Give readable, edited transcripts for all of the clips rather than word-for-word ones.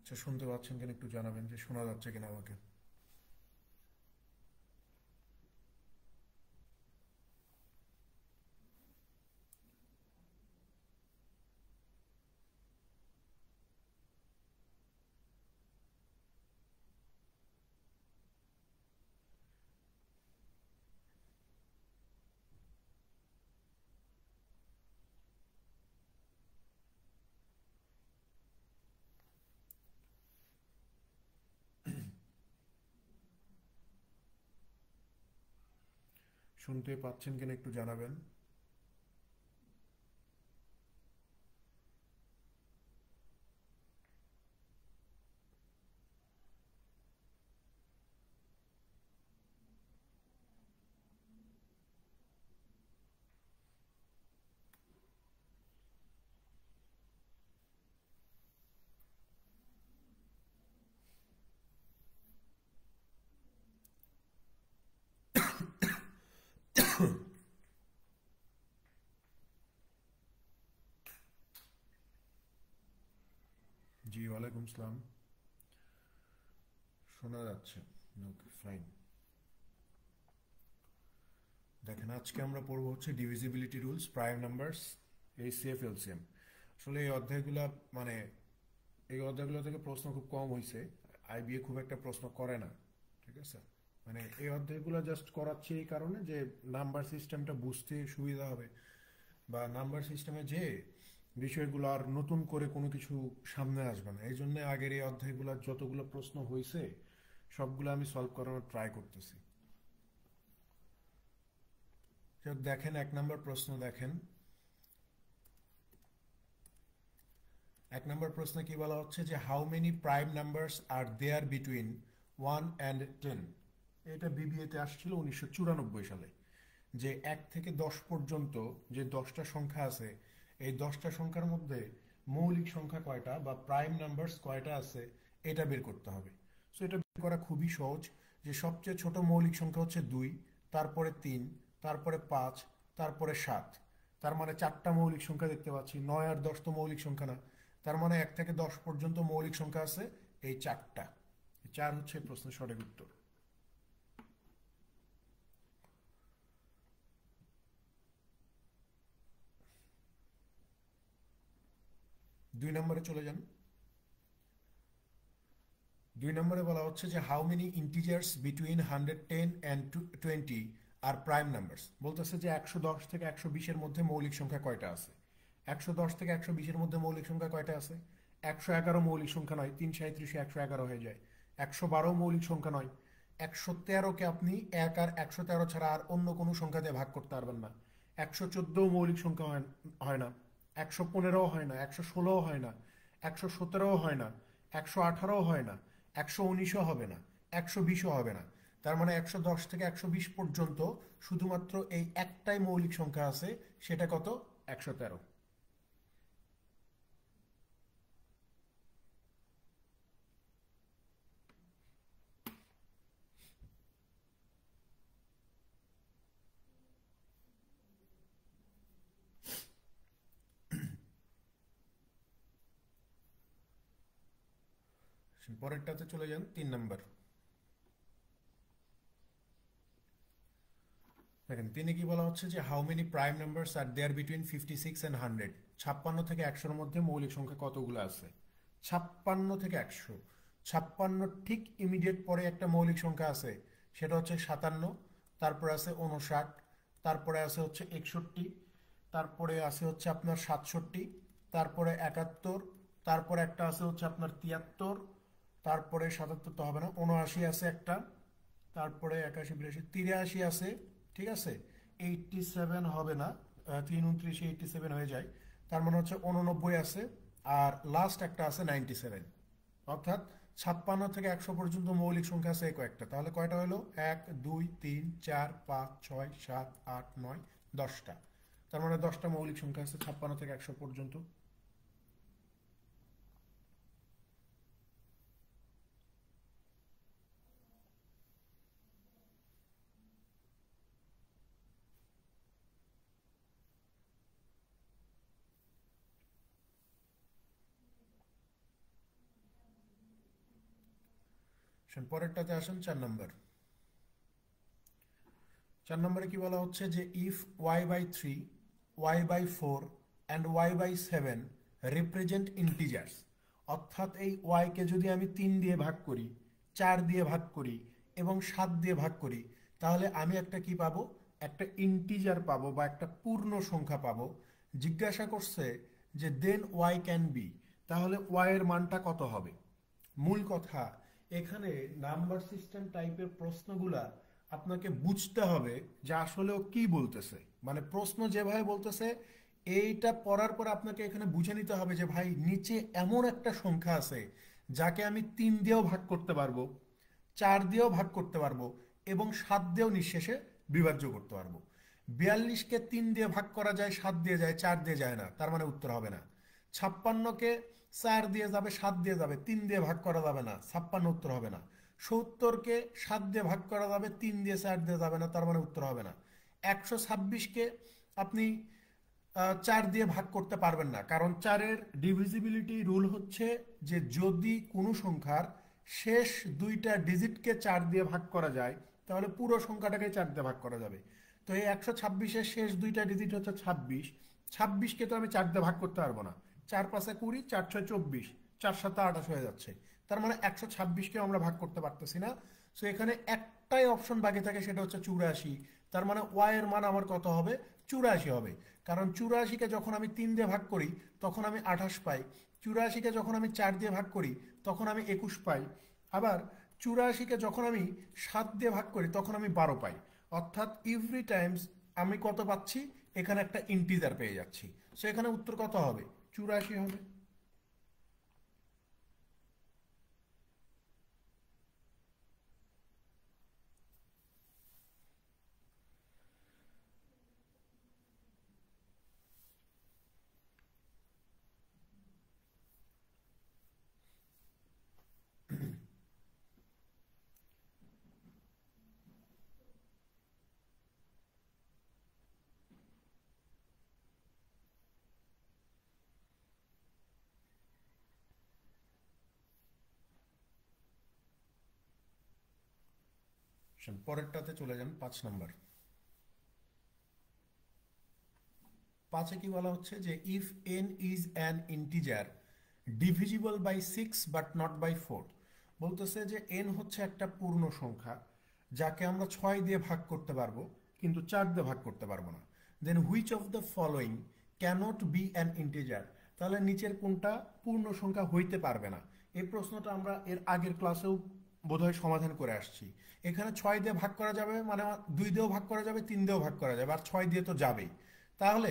আচ্ছা, শুনতে পাচ্ছেন কিনা একটু জানাবেন, যে শোনা যাচ্ছে কিনা আমাকে। শুনতে পাচ্ছেন কিনা একটু জানাবেন। জি, ওয়ালাইকুম আসসালাম। শোনা যাচ্ছে। ওকে, ফাইন। দেখেন, আজকে আমরা পড়বো হচ্ছে divisibility rules, prime numbers, HCF, LCM. আসলে মানে এই অধ্যায়গুলো থেকে প্রশ্ন খুব কম হয়েছে। আইবিএ খুব একটা প্রশ্ন করে না। ঠিক আছে, মানে এই অধ্যায়গুলো জাস্ট করাচ্ছি এই কারণে যে নাম্বার সিস্টেমটা বুঝতে সুবিধা হবে, বা নাম্বার সিস্টেমে যে বিষয়গুলো আর নতুন করে কোনো কিছু সামনে আসবে না, এই জন্য আগের এই অধ্যায়গুলোর যতগুলো প্রশ্ন হয়েছে সবগুলো আমি সলভ করানোর ট্রাই করতেছি। তো দেখেন, 1 নম্বর প্রশ্ন দেখেন। 1 নম্বর প্রশ্নে কি বলা হচ্ছে যে how many prime numbers are there between 1 and 10। এটা বিবিএতে আসছিল 1994 সালে। যে 1 থেকে 10 পর্যন্ত যে 10টা সংখ্যা আছে, এই 10টা সংখ্যার মধ্যে মৌলিক সংখ্যা কয়টা বা প্রাইম নাম্বারস কয়টা আছে, এটা বের করতে হবে। সো এটা বের করা খুবই সহজ। যে সবচেয়ে ছোট মৌলিক সংখ্যা হচ্ছে 2, তারপরে 3, তারপরে 5, তারপরে 7। তার মানে 4টা মৌলিক সংখ্যা দেখতে পাচ্ছি। 9 আর 10 তো মৌলিক সংখ্যা না। তার মানে 1 থেকে 10 পর্যন্ত মৌলিক সংখ্যা আছে এই 4টা। 4 হচ্ছে প্রশ্নের সঠিক উত্তর। 2 নম্বরে চলে যান। 2 নম্বরে বলা হচ্ছে যে how many integers between 110 and 20 are prime numbers. বলতেছে যে 110 থেকে 120-এর মধ্যে মৌলিক সংখ্যা কয়টা আছে। 110 থেকে 120-এর মধ্যে মৌলিক সংখ্যা কয়টা আছে? 111 মৌলিক সংখ্যা নয়, 3 37 111 হয়ে যায়। 112 মৌলিক সংখ্যা নয়। 113-কে আপনি 1 আর 113 ছাড়া আর অন্য কোনো সংখ্যা দিয়ে ভাগ করতে পারবেন না। 114 মৌলিক সংখ্যা হয় না। 115 হয় না, 116 হয় না, 117 হয় না, 118 হয় না, 119 হবে না, 120 হবে না। তার মানে 110 থেকে 120 পর্যন্ত শুধুমাত্র এই একটাই মৌলিক সংখ্যা আছে। সেটা কত? 113। পরেরটাতে চলে যান, 3 নম্বর। দেখেন, তিনি কি বলা হচ্ছে যে how many prime numbers are there between 56 and 100। 56 থেকে 100-এর মধ্যে মৌলিক সংখ্যা কতগুলো আছে? 56 থেকে 100। 56 ঠিক ইমিডিয়েট পরে একটা মৌলিক সংখ্যা আছে, সেটা হচ্ছে 57। তারপরে আছে 59। তারপরে আছে হচ্ছে 61। তারপরে আছে হচ্ছে আপনার 67। তারপরে 71। তারপরে একটা আছে হচ্ছে আপনার 73। তারপরে 77 তো হবে না, 79 আছে একটা। তারপরে 81 82 83 আছে। ঠিক আছে, 87 হবে না। 3 29 87 হয়ে যায়। তার মানে হচ্ছে 89 আছে। আর লাস্ট একটা আছে 97। অর্থাৎ 56 থেকে 100 পর্যন্ত মৌলিক সংখ্যা আছে এই কয়েকটা। তাহলে কয়টা হলো? 1 2 3 4 5 6 7 8 9, 10টা। তার মানে 10টা মৌলিক সংখ্যা আছে 56 থেকে 100 পর্যন্ত। পরেরটাতে আসেন 4 নম্বর। 4 নম্বরে কি বলা হচ্ছে যে if y/3, y/4 and y/7 represent integers, অর্থাৎ এই ওয়াইকে যদি আমি 3 দিয়ে ভাগ করি, 4 দিয়ে ভাগ করি এবং 7 দিয়ে ভাগ করি, তাহলে আমি একটা কি পাবো, একটা ইন্টিজার পাবো বা একটা পূর্ণ সংখ্যা পাবো। জিজ্ঞাসা করছে যে দেন ওয়াই ক্যান বি, তাহলে ওয়াই এর মানটা কত হবে। মূল কথা, এখানে নাম্বার সিস্টেম টাইপের প্রশ্নগুলা আপনাকে বুঝতে হবে যে আসলে ও কি বলতেছে। মানে প্রশ্ন যেভাবে বলতেছে এইটা পড়ার পর আপনাকে এখানে বুঝে নিতে হবে যে ভাই নিচে এমন একটা সংখ্যা আছে যাকে আমি 3 দিয়েও ভাগ করতে পারবো, 4 দিয়েও ভাগ করতে পারবো এবং 7 দিয়েও নিঃশেষে বিভাজ্য করতে পারবো। 42কে 3 দিয়ে ভাগ করা যায়, 7 দিয়ে যায়, 4 দিয়ে যায় না, তার মানে উত্তর হবে না। 56কে 4 দিয়ে যাবে, 7 দিয়ে যাবে, 3 দিয়ে ভাগ করা যাবে না, 56 উত্তর হবে না। 70কে 7 দিয়ে ভাগ করা যাবে, 3 দিয়ে 4 দিয়ে যাবে না, তার মানে উত্তর হবে না। 126কে আপনি 4 দিয়ে ভাগ করতে পারবেন না, কারণ 4-এর ডিভিজিবিলিটি রুল হচ্ছে যে যদি কোনো সংখ্যার শেষ 2টা ডিজিটকে 4 দিয়ে ভাগ করা যায় তাহলে পুরো সংখ্যাটাকে 4 দিয়ে ভাগ করা যাবে। তো এই 126-এর শেষ 2টা ডিজিট হচ্ছে 26। 26কে তো আমি 4 দিয়ে ভাগ করতে পারবো না। 4×5 = 20, 4×6 = 24, 4×7 = 28 হয়ে যাচ্ছে। তার মানে 126কেও আমরা ভাগ করতে পারতেছি না। সো এখানে একটাই অপশন বাকি থাকে, সেটা হচ্ছে 84। তার মানে ওয়াই এর মান আমার কত হবে, 84 হবে। কারণ 84কে যখন আমি 3 দিয়ে ভাগ করি তখন আমি 28 পাই, 84কে যখন আমি 4 দিয়ে ভাগ করি তখন আমি 21 পাই, আবার 84কে যখন আমি 7 দিয়ে ভাগ করি তখন আমি 12 পাই। অর্থাৎ এভরি টাইমস আমি কত পাচ্ছি, এখানে একটা ইন্টিজার পেয়ে যাচ্ছি। সো এখানে উত্তর কত হবে, 84 হবে। পরেরটাতে চলে যান 5 নম্বর। 5-এ কি বলা হচ্ছে যে if n is an integer divisible by 6 but not by 4, বলতেছে যে এন হচ্ছে একটা পূর্ণ সংখ্যা যাকে আমরা 6 দিয়ে ভাগ করতে পারবো কিন্তু 4 দিয়ে ভাগ করতে পারবো না। Then which of the following cannot be an integer, তাহলে নিচের কোনটা পূর্ণ সংখ্যা হইতে পারবে না। এই প্রশ্নটা আমরা এর আগের ক্লাসেও বোধহয় সমাধান করে আসছি। এখানে 6 দিয়ে ভাগ করা যাবে মানে 2 দিয়েও ভাগ করা যাবে, 3 দিয়েও ভাগ করা যাবে, আর 6 দিয়ে তো যাবেই। তাহলে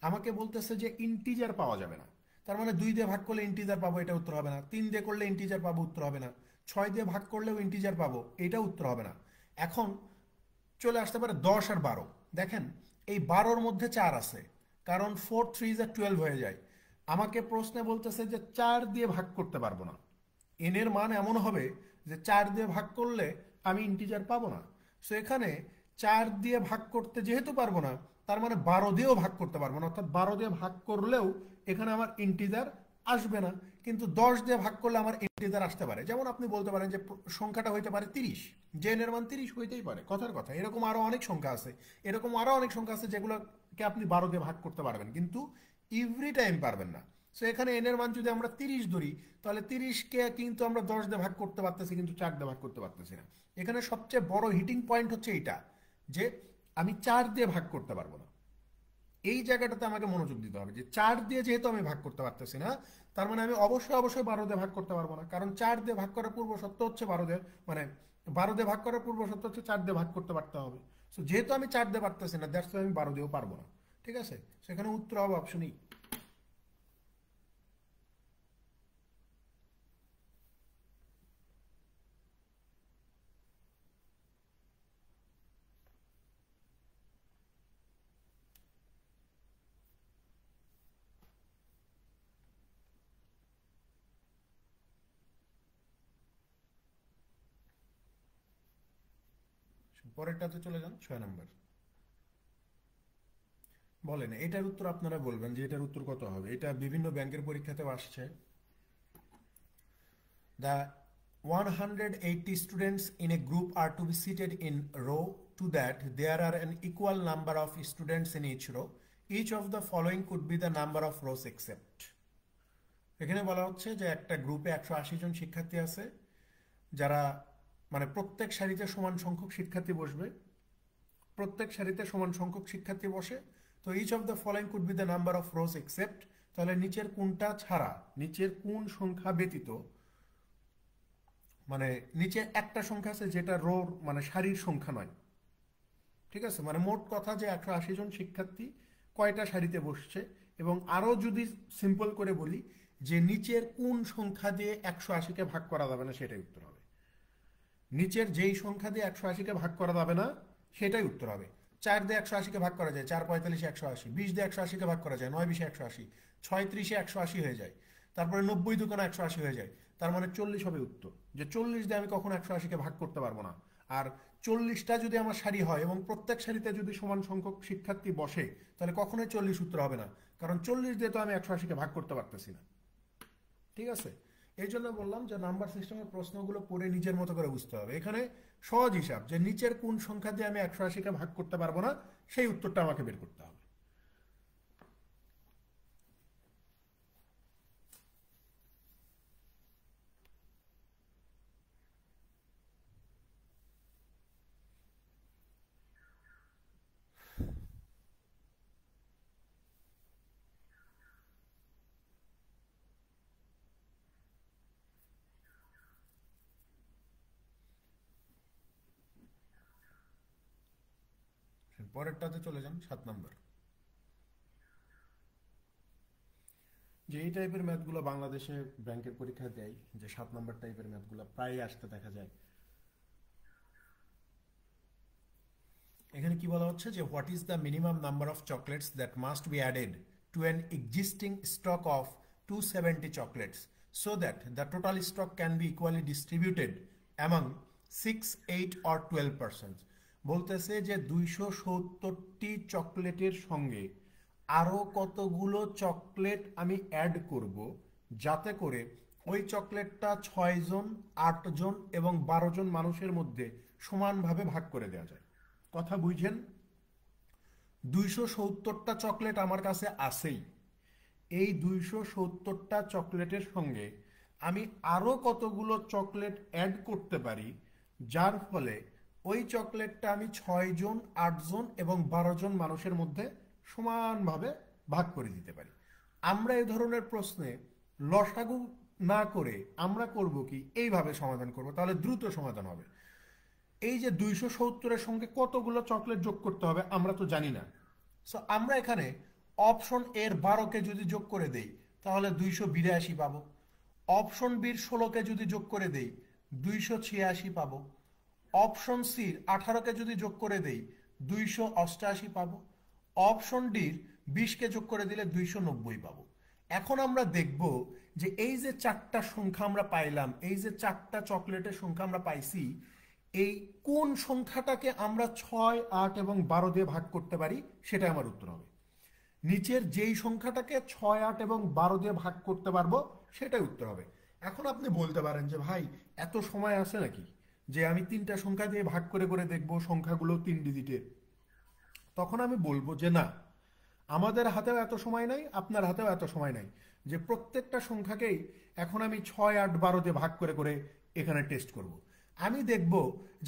আমাকে বলতেছে যে ইন্টিজার পাওয়া যাবে না। তার মানে 2 দিয়ে ভাগ করলে ইন্টিজার পাবো, এটা উত্তর হবে না। 3 দিয়ে করলে ইন্টিজার পাবো, উত্তর হবে না। 6 দিয়ে ভাগ করলেও ইন্টিজার পাবো, এটা উত্তর হবে না। এখন চলে আসতে পারে 10 আর 12। দেখেন এই 12-র মধ্যে 4 আছে, কারণ 4 3 = 12 হয়ে যায়। আমাকে প্রশ্নে বলতেছে যে 4 দিয়ে ভাগ করতে পারবো না। এন এর মান এমন হবে যে 4 দিয়ে ভাগ করলে আমি ইন্টিজার পাবো না। সো এখানে 4 দিয়ে ভাগ করতে যেহেতু পারবো না, তার মানে 12 দিয়েও ভাগ করতে পারবো না, অর্থাৎ 12 দিয়ে ভাগ করলেও এখানে আমার ইন্টিজার আসবে না। কিন্তু 10 দিয়ে ভাগ করলে আমার ইন্টিজার আসতে পারে। যেমন আপনি বলতে পারেন যে সংখ্যাটা হইতে পারে 30, যে এর মান 30 হইতেই পারে, কথার কথা। এরকম আরো অনেক সংখ্যা আছে, এরকম আরো অনেক সংখ্যা আছে যেগুলোকে আপনি 12 দিয়ে ভাগ করতে পারবেন, কিন্তু এভরি টাইম পারবেন না। সো এখানে এন এর মান যদি আমরা 30 ধরি, তাহলে 30কে কিন্তু আমরা 10 দিয়ে ভাগ করতে পারতেছি কিন্তু 4 দিয়ে ভাগ করতে পারতেছি না। এখানে সবচেয়ে বড় হিটিং পয়েন্ট হচ্ছে এইটা, যে আমি 4 দিয়ে ভাগ করতে পারবো না। এই জায়গাটাতে আমাকে মনোযোগ দিতে হবে যে 4 দিয়ে যেহেতু আমি ভাগ করতে পারতেছি না, তার মানে আমি অবশ্যই অবশ্যই 12 দিয়ে ভাগ করতে পারবো না, কারণ 4 দিয়ে ভাগ করার পূর্ব শর্ত হচ্ছে 12 দিয়ে, মানে 12 দিয়ে ভাগ করার পূর্ব শর্ত হচ্ছে 4 দিয়ে ভাগ করতে পারতে হবে। সো যেহেতু আমি 4 দিয়ে পারতেছি না, দ্যাটস ওয়াই আমি 12 দিয়েও পারবো না। ঠিক আছে, সেখানে উত্তর হবে অপশন ই। পরেরটাতে চলে যান 6 নম্বর। বলেন এটার উত্তর, আপনারা বলবেন যে এটার উত্তর কত হবে। এটা বিভিন্ন ব্যাংকের পরীক্ষাতেও আসছে। The 180 students in a group are to be seated in row. To that, there are an equal number of students in each row. Each of the following could be the number of rows except. এখানে বলা হচ্ছে যে একটা গ্রুপে 180 জন শিক্ষার্থী আছে, যারা মানে প্রত্যেক সারিতে সমান সংখ্যক শিক্ষার্থী বসবে, প্রত্যেক সারিতে সমান সংখ্যক শিক্ষার্থী বসে। তো each of the following could be the number of rows except, তাহলে নিচের কোনটা ছাড়া, নিচের কোন সংখ্যা ব্যতীত, মানে নিচে একটা সংখ্যা আছে যেটা রোর মানে সারির সংখ্যা নয়, ঠিক আছে, মানে মোট কথা যে 180 জন শিক্ষার্থী কয়টা সারিতে বসছে, এবং আরো যদি সিম্পল করে বলি যে নিচের কোন সংখ্যা দিয়ে 180কে ভাগ করা যাবে না, সেটাই উত্তর হবে। নিচের যেই সংখ্যা দিয়ে 180কে ভাগ করা যাবে না সেটাই উত্তর হবে। 4 দিয়ে 180কে ভাগ করা যায়, 4 45 180, 20 দিয়ে 180কে ভাগ করা যায়, 9 20 180, 6 30 180 হয়ে যায়, তারপরে 90 দুগুণে 180 হয়ে যায়, তার মানে 40 হবে উত্তর। যে 40 দিয়ে আমি কখনো 180কে ভাগ করতে পারবো না। আর 40টা যদি আমার সারি হয় এবং প্রত্যেক সারিতে যদি সমান সংখ্যক শিক্ষার্থী বসে, তাহলে কখনোই 40 উত্তর হবে না, কারণ 40 দিয়ে তো আমি 180কে ভাগ করতে পারতেছি না। ঠিক আছে, এই জন্য বললাম যে নাম্বার সিস্টেমের প্রশ্নগুলো পড়ে নিজের মতো করে বুঝতে হবে। এখানে সহজ হিসাব যে নিচের কোন সংখ্যা দিয়ে আমি 180কে ভাগ করতে পারবো না, সেই উত্তরটা আমাকে বের করতে হবে। পরেরটাতে চলে যান, 7 নম্বর। যে এই টাইপের ম্যাথগুলো বাংলাদেশে ব্যাংকের পরীক্ষা দেয়, যে 7 নম্বর টাইপের ম্যাথগুলো প্রায় আসতে দেখা যায়। এখানে কি বলা হচ্ছে যে what is the minimum number of chocolates that must be added to an existing stock of 270 chocolates so that the total stock can be equally distributed among 6, 8 or 12%। বলতেছে যে 270টি চকলেটের সঙ্গে আরো কতগুলো চকলেট আমি অ্যাড করব যাতে করে ওই চকলেটটা 6 জন, 8 জন এবং 12 জন মানুষের মধ্যে সমানভাবে ভাগ করে দেওয়া যায়। কথা বুঝছেন? 270টা চকলেট আমার কাছে আছেই, এই 270টা চকলেটের সঙ্গে আমি আরো কতগুলো চকলেট অ্যাড করতে পারি যার ফলে ওই চকলেটটা আমি 6 জন, 8 জন এবং 12 জন মানুষের মধ্যে সমানভাবে ভাগ করে দিতে পারি। আমরা এই ধরনের প্রশ্নে লসাগু না করে আমরা করব কি, এইভাবে সমাধান করব, তাহলে দ্রুত সমাধান হবে। এই যে 270-এর সঙ্গে কতগুলো চকলেট যোগ করতে হবে আমরা তো জানি না। সো আমরা এখানে অপশন এর 12কে যদি যোগ করে দেই তাহলে 282 পাবো, অপশন বির 16কে যদি যোগ করে দেই 286 পাবো, অপশন সির 18কে যদি যোগ করে দেই 288 পাবো, অপশন ডির 20কে যোগ করে দিলে 290 পাবো। এখন আমরা দেখব যে এই যে 4টা সংখ্যা আমরা পাইলাম, এই যে 4টা চকলেটের সংখ্যা আমরা পাইছি, এই কোন সংখ্যাটাকে আমরা 6, 8 এবং 12 দিয়ে ভাগ করতে পারি, সেটা আমার উত্তর হবে। নিচের যেই সংখ্যাটাকে 6, 8 এবং 12 দিয়ে ভাগ করতে পারবো সেটাই উত্তর হবে। এখন আপনি বলতে পারেন যে ভাই এত সময় আছে নাকি যে আমি 3টা সংখ্যা দিয়ে ভাগ করে করে দেখবো সংখ্যাগুলো 3 ডিজিটের। তখন আমি বলবো যে না, আমাদের হাতেও এত সময় নাই, আপনার হাতেও এত সময় নাই যে প্রত্যেকটা সংখ্যাকেই এখন আমি 6, 8, 12 দিয়ে ভাগ করে করে এখানে টেস্ট করব। আমি দেখব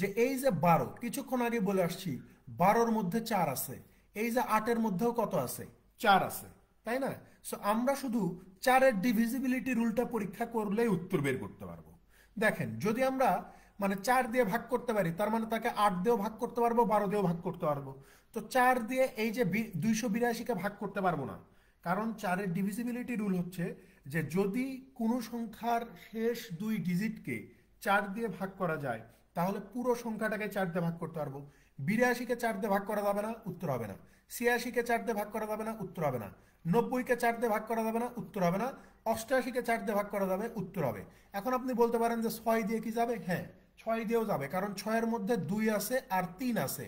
যে এই যে 12, কিছুক্ষণ আগে বলে আসছি 12-র মধ্যে 4 আছে, এই যে 8-এর মধ্যেও কত আছে, 4 আছে, তাই না? সো আমরা শুধু 4-এর ডিভিজিবিলিটি রুলটা পরীক্ষা করলেই উত্তর বের করতে পারবো। দেখেন, যদি আমরা মানে 4 দিয়ে ভাগ করতে পারি তার মানে তাকে 8 দিয়েও ভাগ করতে পারবো, 12 দিয়েও ভাগ করতে পারবো। তো 4 দিয়ে এই যে 282-কে ভাগ করতে পারবো না, কারণ 4-এর ডিভিজিবিলিটি রুল হচ্ছে যে যদি কোনো সংখ্যার শেষ 2 ডিজিটকে 4 দিয়ে ভাগ করা যায় তাহলে পুরো সংখ্যাটাকে 4 দিয়ে ভাগ করতে পারবো। 82-কে 4 দিয়ে ভাগ করা যাবে না, উত্তর হবে না। 86-কে 4 দিয়ে ভাগ করা যাবে না, উত্তর হবে না। 90-কে 4 দিয়ে ভাগ করা যাবে না, উত্তর হবে না। 88-কে 4 দিয়ে ভাগ করা যাবে, উত্তর হবে। এখন আপনি বলতে পারেন যে 6 দিয়ে কি যাবে? হ্যাঁ, 6 দিয়েও যাবে, কারণ 6-এর মধ্যে 2 আছে আর 3 আছে।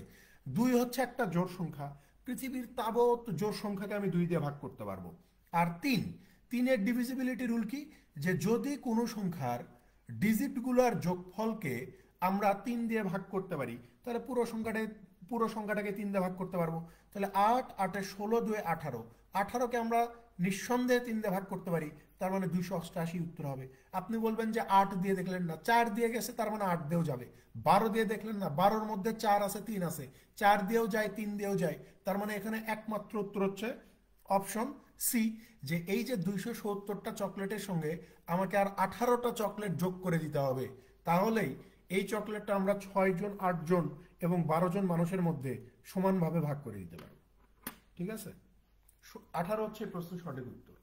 2 হচ্ছে একটা জোড় সংখ্যা, পৃথিবীর তাবৎ জোড় সংখ্যাকে আমি 2 দিয়ে ভাগ করতে পারবো। আর 3-এর ডিভিজিবিলিটি রুল কি, যে যদি কোনো সংখ্যার ডিজিটগুলোর যোগফলকে আমরা 3 দিয়ে ভাগ করতে পারি, তাহলে পুরো সংখ্যাটাকে 3 দিয়ে ভাগ করতে পারবো। তাহলে 8 8 16 2 18, 18কে আমরা নিঃসন্দেহে 3 দিয়ে ভাগ করতে পারি, তার মানে 288 উত্তর হবে। আপনি বলবেন যে 8 দিয়ে দেখলেন না, 4 দিয়ে গেছে, তার মানে 8 দিয়েও যাবে। 12 দিয়ে দেখলেন না, 12-র মধ্যে 4 আছে 3 আছে, 4 দিয়েও যায় 3 দিয়েও যায়, তার মানে এখানে একমাত্র উত্তর হচ্ছে অপশন সি, যে এই যে 270টা চকলেটের সঙ্গে আমাকে আর 18টা চকলেট যোগ করে দিতে হবে, তাহলেই এই চকলেটটা আমরা 6 জন 8 জন এবং 12 জন মানুষের মধ্যে সমানভাবে ভাগ করে দিতে পারবো। ঠিক আছে, 18 হচ্ছে প্রশ্ন সঠিক উত্তর।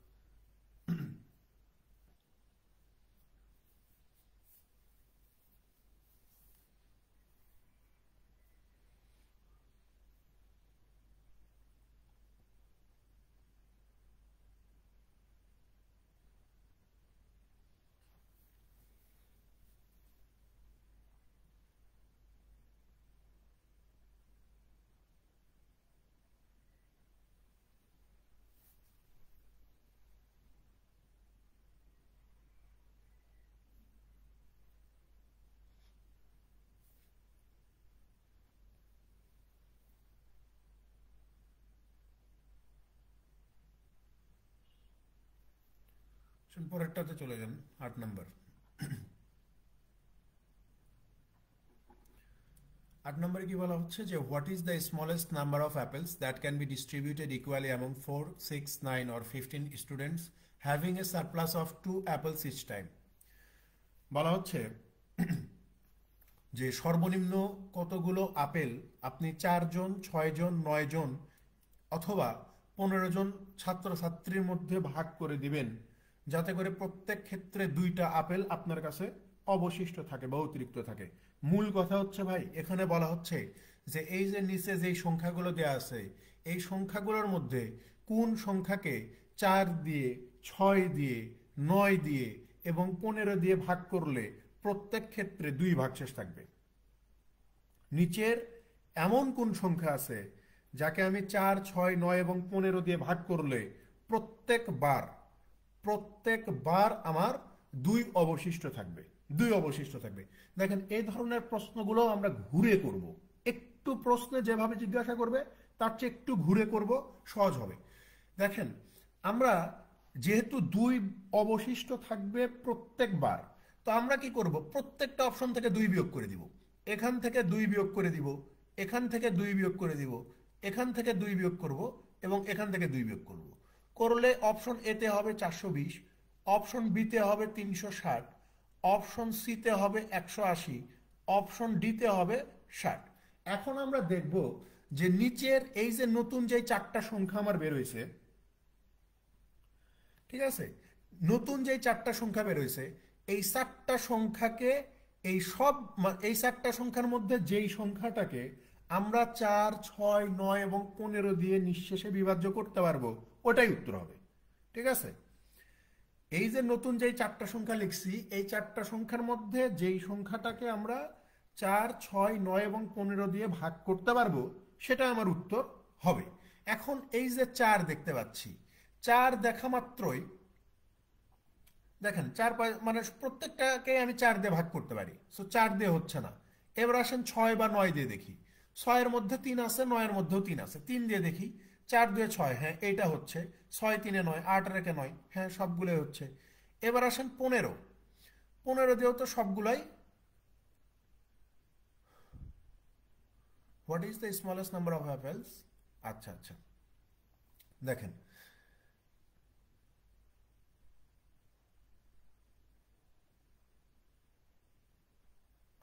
পরেরটাতে চলে যান, 8 নম্বর। 8 নম্বরে কি বলা হচ্ছে যে what is the smallest number of apples that can be distributed equally among 4 6 9 or 15 students having a surplus of 2 apples each time. বলা হচ্ছে যে সর্বনিম্ন কতগুলো আপেল আপনি 4 জন 6 জন 9 জন অথবা 15 জন ছাত্রছাত্রীর মধ্যে ভাগ করে দিবেন, যাতে করে প্রত্যেক ক্ষেত্রে 2টা আপেল আপনার কাছে অবশিষ্ট থাকে বা অতিরিক্ত থাকে। মূল কথা হচ্ছে ভাই, এখানে বলা হচ্ছে যে এই যে নিচে যেই সংখ্যাগুলো দেয়া আছে, এই সংখ্যাগুলোর মধ্যে কোন সংখ্যাকে 4 দিয়ে 6 দিয়ে 9 দিয়ে এবং 15 দিয়ে ভাগ করলে প্রত্যেক ক্ষেত্রে 2 ভাগশেষ থাকবে। নিচের এমন কোন সংখ্যা আছে যাকে আমি 4 6 9 এবং 15 দিয়ে ভাগ করলে প্রত্যেকবার আমার 2 অবশিষ্ট থাকবে, 2 অবশিষ্ট থাকবে। দেখেন এই ধরনের প্রশ্নগুলো আমরা ঘুরে করব, একটু প্রশ্নে যেভাবে জিজ্ঞাসা করবে তার চেয়ে একটু ঘুরে করব, সহজ হবে। দেখেন আমরা যেহেতু 2 অবশিষ্ট থাকবে প্রত্যেকবার, তো আমরা কি করব, প্রত্যেকটা অপশন থেকে 2 বিয়োগ করে দিব, এখান থেকে 2 বিয়োগ করে দিব, এখান থেকে 2 বিয়োগ করে দিব, এখান থেকে 2 বিয়োগ করব এবং এখান থেকে 2 বিয়োগ করব। করলে অপশন এতে হবে 420, অপশন বিতে হবে 360, অপশন সিতে হবে 180, অপশন ডিতে হবে 60। এখন আমরা দেখব যে নিচের এই যে নতুন যে 4টা সংখ্যা আমার বের হয়েছে, ঠিক আছে, নতুন যে 4টা সংখ্যা বের হয়েছে, এই 4টা সংখ্যাকে এই 4টা সংখ্যার মধ্যে যেই সংখ্যাটাকে আমরা 4 6 9 এবং 15 দিয়ে নিঃশেষে বিভাজ্য করতে পারবো, ওটাই উত্তর হবে। ঠিক আছে, এই যে নতুন যেই 4টা সংখ্যা লিখছি, এই 4টা সংখ্যার মধ্যে যেই সংখ্যাটাকে আমরা 4 6 9 এবং 15 দিয়ে ভাগ করতে পারবো, সেটা আমার উত্তর হবে। এখন এই যে 4 দেখতে পাচ্ছি, 4 দেখা মাত্রই দেখেন 4 মানে প্রত্যেকটাকে আমি 4 দিয়ে ভাগ করতে পারি, সো 4 দিয়ে হচ্ছে না। এবার আসেন 6 বা 9 দিয়ে দেখি, 6-এর মধ্যে 3 আছে, 9-এর মধ্যেও 3 আছে, 3 দিয়ে দেখি, 4 2 6, হ্যাঁ এইটা হচ্ছে, 6 3 9, 8 রেখে 9, হ্যাঁ সবগুলোই হচ্ছে। এবার আসেন 15, 15 দিয়েও তো সবগুলাই। What is the smallest number of apples? আচ্ছা আচ্ছা, দেখেন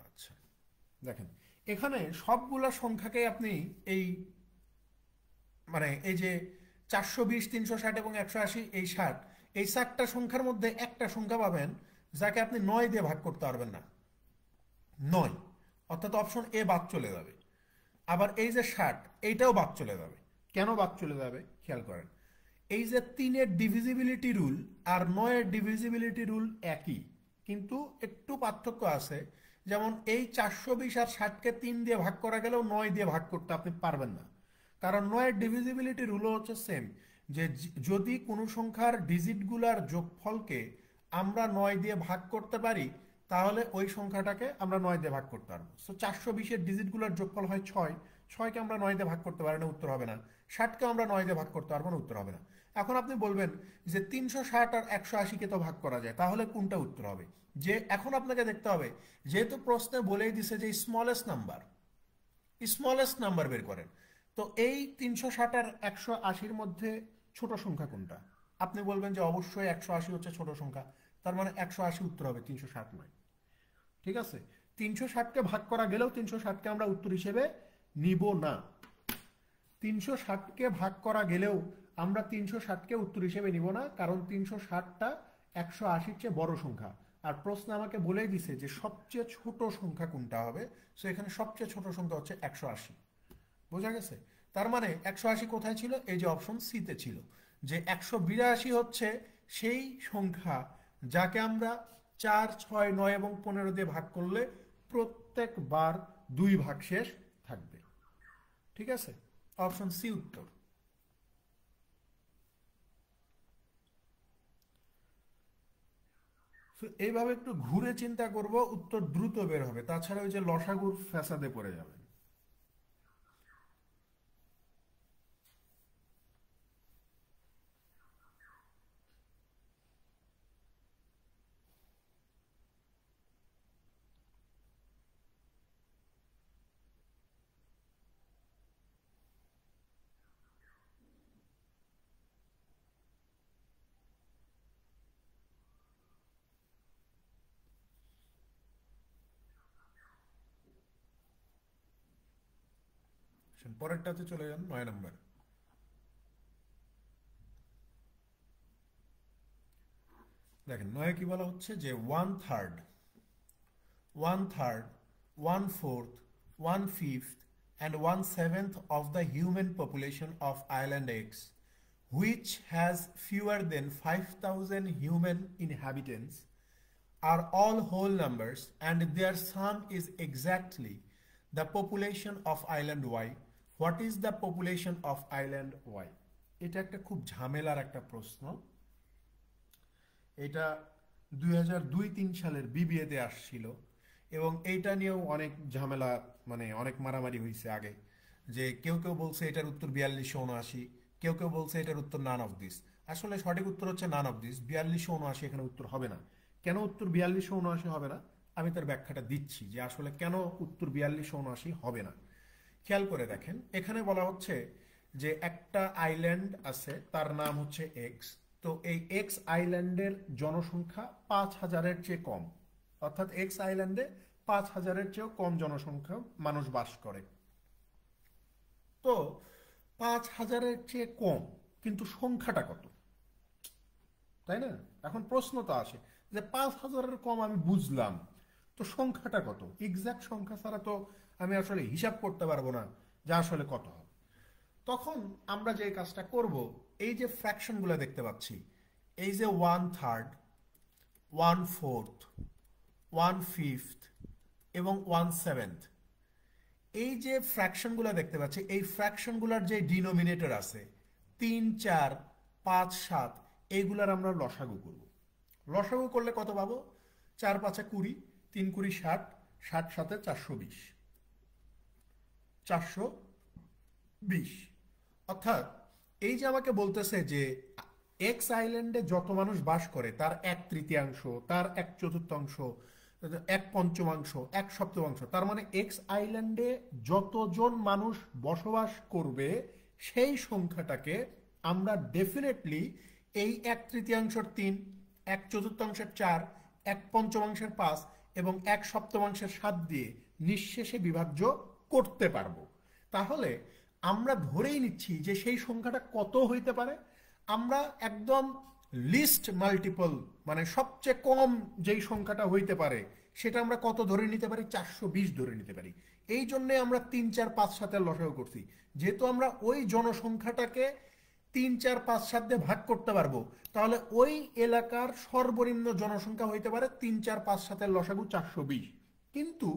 আচ্ছা দেখেন এখানে সবগুলা সংখ্যাকে আপনি এই মানে এই যে 420 360 এবং 180, এই 60, এই 60টা সংখ্যার মধ্যে একটা সংখ্যা পাবেন যাকে আপনি 9 দিয়ে ভাগ করতে পারবেন না, 9, অর্থাৎ অপশন এ বাদ চলে যাবে। আবার এই যে 60, এইটাও বাদ চলে যাবে। কেন বাদ চলে যাবে খেয়াল করেন, এই যে 3-এর ডিভিজিবিলিটি রুল আর 9-এর ডিভিজিবিলিটি রুল একই, কিন্তু একটু পার্থক্য আছে। যেমন এই 420 আর 60কে 3 দিয়ে ভাগ করা গেলেও 9 দিয়ে ভাগ করতে আপনি পারবেন না, কারণ 9-এর ডিভিজিবিলিটি রুলও হচ্ছে সেম, যে যদি কোনো সংখ্যার ডিজিটগুলার যোগফলকে আমরা 9 দিয়ে ভাগ করতে পারি, তাহলে ওই সংখ্যাটাকে আমরা 9 দিয়ে ভাগ করতে পারবো। সো 420-এর ডিজিটগুলোর যোগফল হয় 6, 6কে আমরা 9 দিয়ে ভাগ করতে পারি না, উত্তর হবে না। 60কে আমরা 9 দিয়ে ভাগ করতে পারবো না, উত্তর হবে না। এখন আপনি বলবেন যে 360 আর 180-কে তো ভাগ করা যায়, তাহলে কোনটা উত্তর হবে? যে এখন আপনাকে দেখতে হবে, যেহেতু প্রশ্নে বলেই দিছে যে স্মলেস্ট নাম্বার বের করেন, তো এই 360 আর 180-র মধ্যে ছোট সংখ্যা কোনটা? আপনি বলবেন যে অবশ্যই 180 হচ্ছে ছোট সংখ্যা, তার মানে 180 উত্তর হবে, 360 নয়। ঠিক আছে, 360কে ভাগ করা গেলেও 360কে আমরা উত্তর হিসেবে নিব না। 360কে ভাগ করা গেলেও আমরা 360কে উত্তর হিসেবে নিব না, কারণ 360টা 180-র চেয়ে বড় সংখ্যা। আর প্রশ্ন আমাকে বলেই দিছে যে সবচেয়ে ছোট সংখ্যা কোনটা হবে, সো এখানে সবচেয়ে ছোট সংখ্যা হচ্ছে 180। বোঝা গেছে? তার মানে 180 কোথায় ছিল? এই যে অপশন সিতে ছিল, যে 182 হচ্ছে সেই সংখ্যা যাকে আমরা 4, 6, 9 এবং 15 দিয়ে ভাগ করলে প্রত্যেকবার 2 ভাগশেষ থাকবে। ঠিক আছে, অপশন সি উত্তর। এইভাবে একটু ঘুরে চিন্তা করব, উত্তর দ্রুত বের হবে, তাছাড়া ওই যে লসাগুর ফ্যাসাদে পড়ে যাবে। পরেরটাতে চলে যান, 9 নম্বর। দেখেন 9 কি বলা হচ্ছে, যে 1/3, 1/3, 1/4, 1/5 and 1/7 of the human population of island X, which has fewer than 5,000 human inhabitants, are all whole numbers and their sum is exactly the population of island Y. What is the population of island Y? এটা একটা খুব ঝামেলার একটা প্রশ্ন। এটা 2002-03 সালের বিবিএতে আসছিল, এবং এইটা নিয়েও অনেক ঝামেলা, মানে অনেক মারামারি হয়েছে আগে, যে কেউ কেউ বলছে এটার উত্তর 4279, কেউ কেউ বলছে এটার উত্তর নান অফ দিস। আসলে সঠিক উত্তর হচ্ছে নান অফ দিস, 4279 এখানে উত্তর হবে না। কেন উত্তর 4279 হবে না, আমি তার ব্যাখ্যাটা দিচ্ছি, যে আসলে কেন উত্তর 4279 হবে না। খেয়াল করে দেখেন, এখানে বলা হচ্ছে যে একটা আইল্যান্ড আছে, তার নাম হচ্ছে এক্স। তো এই এক্স আইল্যান্ডের জনসংখ্যা 5000-এর চেয়ে কম, অর্থাৎ এক্স আইল্যান্ডে 5000-এর চেয়েও কম জনসংখ্যা মানুষ বাস করে। তো 5000-এর চেয়ে কম, কিন্তু সংখ্যাটা কত, তাই না? এখন প্রশ্ন তো আসে যে 5000-এর কম আমি বুঝলাম, তো সংখ্যাটা কত? এক্সাক্ট সংখ্যা ছাড়া তো আমি আসলে হিসাব করতে পারবো না যে আসলে কত হবে। তখন আমরা যে কাজটা করব, এই যে ফ্র্যাকশনগুলো দেখতে পাচ্ছি, এই যে 1/3, 1/4, 1/5 এবং 1/7, এই যে ফ্র্যাকশনগুলো দেখতে পাচ্ছি, এই ফ্র্যাকশনগুলোর যে ডিনোমিনেটর আছে 3, 4, 5, 7, এইগুলার আমরা লসাগু করব। লসাগু করলে কত পাবো? 4 5 20, 3 20 60, 60 7 420, 420। অর্থাৎ এই যে আমাকে বলতেছে যে এক্স আইল্যান্ডে যত মানুষ বাস করে তার 1/3, তার 1/4, 1/5, 1/7, তার মানে এক্স আইল্যান্ডে যতজন মানুষ বসবাস করবে সেই সংখ্যাটাকে আমরা ডেফিনেটলি এই 1/3 3, 1/4 4, 1/5 5 এবং 1/7 7 দিয়ে নিঃশেষে বিভাজ্য করতে পারবো। তাহলে আমরা ধরেই নিচ্ছি যে সেই সংখ্যাটা কত হইতে পারে। আমরা একদম লিস্ট মাল্টিপল, মানে সবচেয়ে কম যেই সংখ্যাটা হইতে পারে সেটা আমরা কত ধরে নিতে পারি? 420 ধরে নিতে পারি। এই জন্যে আমরা 3 4 5 7-এর লসাগু করছি, যেহেতু আমরা ওই জনসংখ্যাটাকে 3 4 5 7 দিয়ে ভাগ করতে পারবো, তাহলে ওই এলাকার সর্বনিম্ন জনসংখ্যা হইতে পারে 3 4 5 7-এর লসাগু 420। কিন্তু